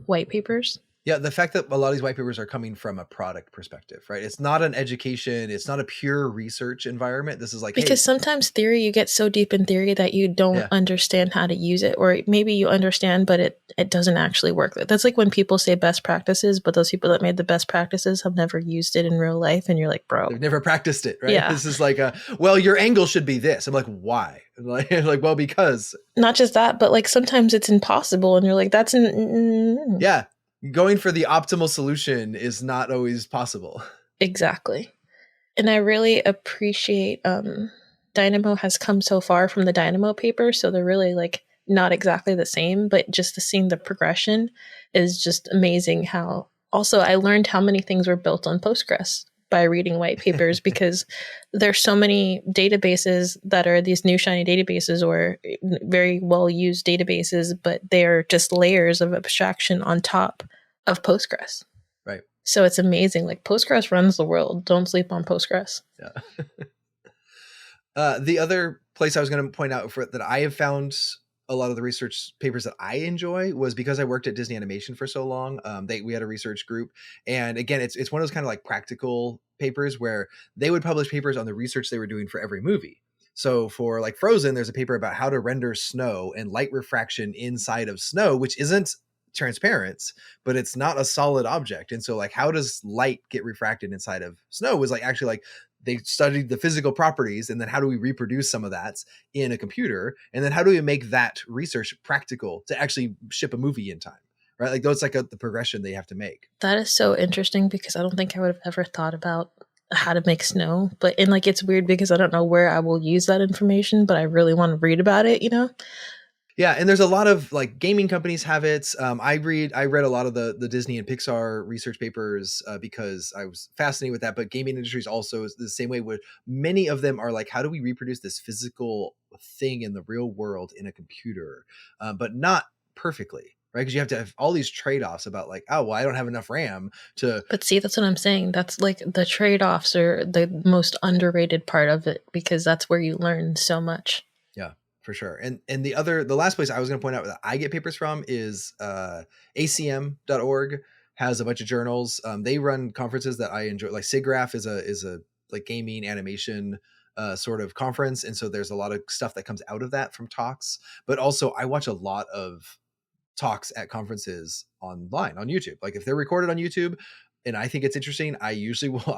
white papers. Yeah, the fact that a lot of these white papers are coming from a product perspective, right? It's not an education, it's not a pure research environment. This is like, because sometimes theory, you get so deep in theory that you don't understand how to use it, or maybe you understand, but it doesn't actually work. That's like when people say best practices, but those people that made the best practices have never used it in real life, and you're like, bro, they've never practiced it, right? Yeah. This is like well, your angle should be this. I'm like, why? Like, well, because not just that, but like sometimes it's impossible, and you're like, that's yeah. Going for the optimal solution is not always possible. Exactly. And I really appreciate Dynamo has come so far from the Dynamo paper, so they're really like not exactly the same, but just seeing the progression is just amazing. How also I learned how many things were built on Postgres by reading white papers because there's so many databases that are these new shiny databases or very well used databases, but they're just layers of abstraction on top of Postgres. Right. So it's amazing. Like Postgres runs the world. Don't sleep on Postgres. Yeah. The other place I was going to point out that I have found a lot of the research papers that I enjoy was because I worked at Disney Animation for so long. We had a research group, and again, it's one of those kind of like practical papers where they would publish papers on the research they were doing for every movie. So for like Frozen, there's a paper about how to render snow and light refraction inside of snow, which isn't transparent, but it's not a solid object. And so like, how does light get refracted inside of snow was like actually like they studied the physical properties, and then how do we reproduce some of that in a computer, and then how do we make that research practical to actually ship a movie in time, right? Like that's like the progression they have to make. That is so interesting because I don't think I would have ever thought about how to make snow, but and like it's weird because I don't know where I will use that information, but I really want to read about it, you know? Yeah, and there's a lot of like gaming companies have it. I read a lot of the Disney and Pixar research papers because I was fascinated with that. But gaming industries also is the same way. Where many of them are like, how do we reproduce this physical thing in the real world in a computer, but not perfectly, right? Because you have to have all these trade-offs about like, oh, well, I don't have enough RAM to. But see, that's what I'm saying. That's like the trade-offs are the most underrated part of it because that's where you learn so much. Yeah. For sure. And the last place I was going to point out that I get papers from is acm.org has a bunch of journals. They run conferences that I enjoy. Like SIGGRAPH is a like gaming animation sort of conference. And so there's a lot of stuff that comes out of that from talks, but also I watch a lot of talks at conferences online on YouTube. Like if they're recorded on YouTube and I think it's interesting, I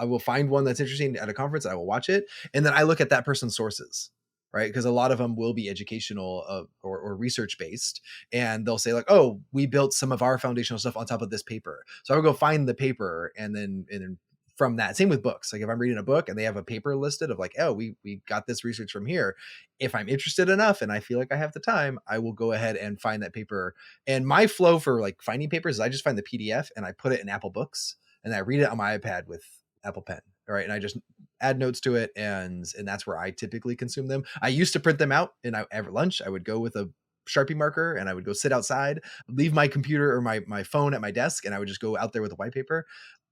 will find one that's interesting at a conference. I will watch it. And then I look at that person's sources. Right. Because a lot of them will be educational or research based. And they'll say like, oh, we built some of our foundational stuff on top of this paper. So I would go find the paper and then from that, same with books. Like if I'm reading a book and they have a paper listed of like, oh, we got this research from here. If I'm interested enough and I feel like I have the time, I will go ahead and find that paper. And my flow for like finding papers is I just find the PDF and I put it in Apple Books and I read it on my iPad with Apple Pen. All right. And I just add notes to it. And that's where I typically consume them. I used to print them out and every lunch I would go with a Sharpie marker and I would go sit outside, leave my computer or my phone at my desk. And I would just go out there with a white paper.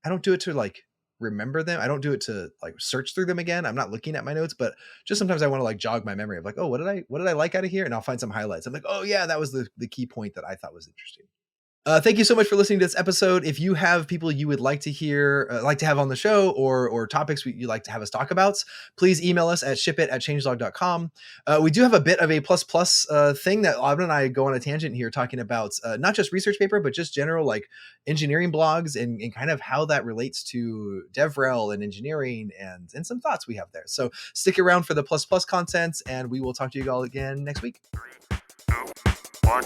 I don't do it to like remember them. I don't do it to like search through them again. I'm not looking at my notes, but just sometimes I want to like jog my memory of like, oh, what did I like out of here? And I'll find some highlights. I'm like, oh yeah, that was the key point that I thought was interesting. Thank you so much for listening to this episode. If you have people you would like to hear, like to have on the show or topics you'd like to have us talk about, please email us at shipit@changelog.com. We do have a bit of a plus thing that Autumn and I go on a tangent here talking about not just research paper, but just general like engineering blogs and kind of how that relates to DevRel and engineering and some thoughts we have there. So stick around for the plus content and we will talk to you all again next week. 3, 2, 1.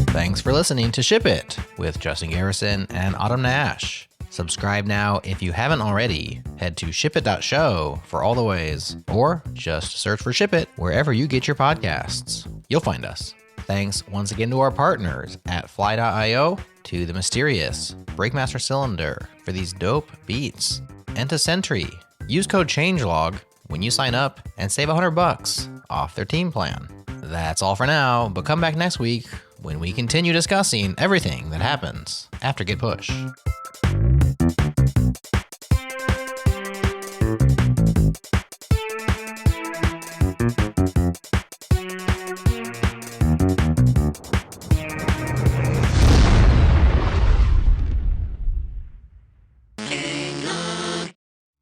Thanks for listening to Ship It with Justin Garrison and Autumn Nash. Subscribe now if you haven't already. Head to shipit.show for all the ways, or just search for Ship It wherever you get your podcasts. You'll find us. Thanks once again to our partners at fly.io, to the mysterious Breakmaster Cylinder for these dope beats, and to Sentry. Use code CHANGELOG when you sign up and save $100 off their team plan. That's all for now, but come back next week when we continue discussing everything that happens after Git Push.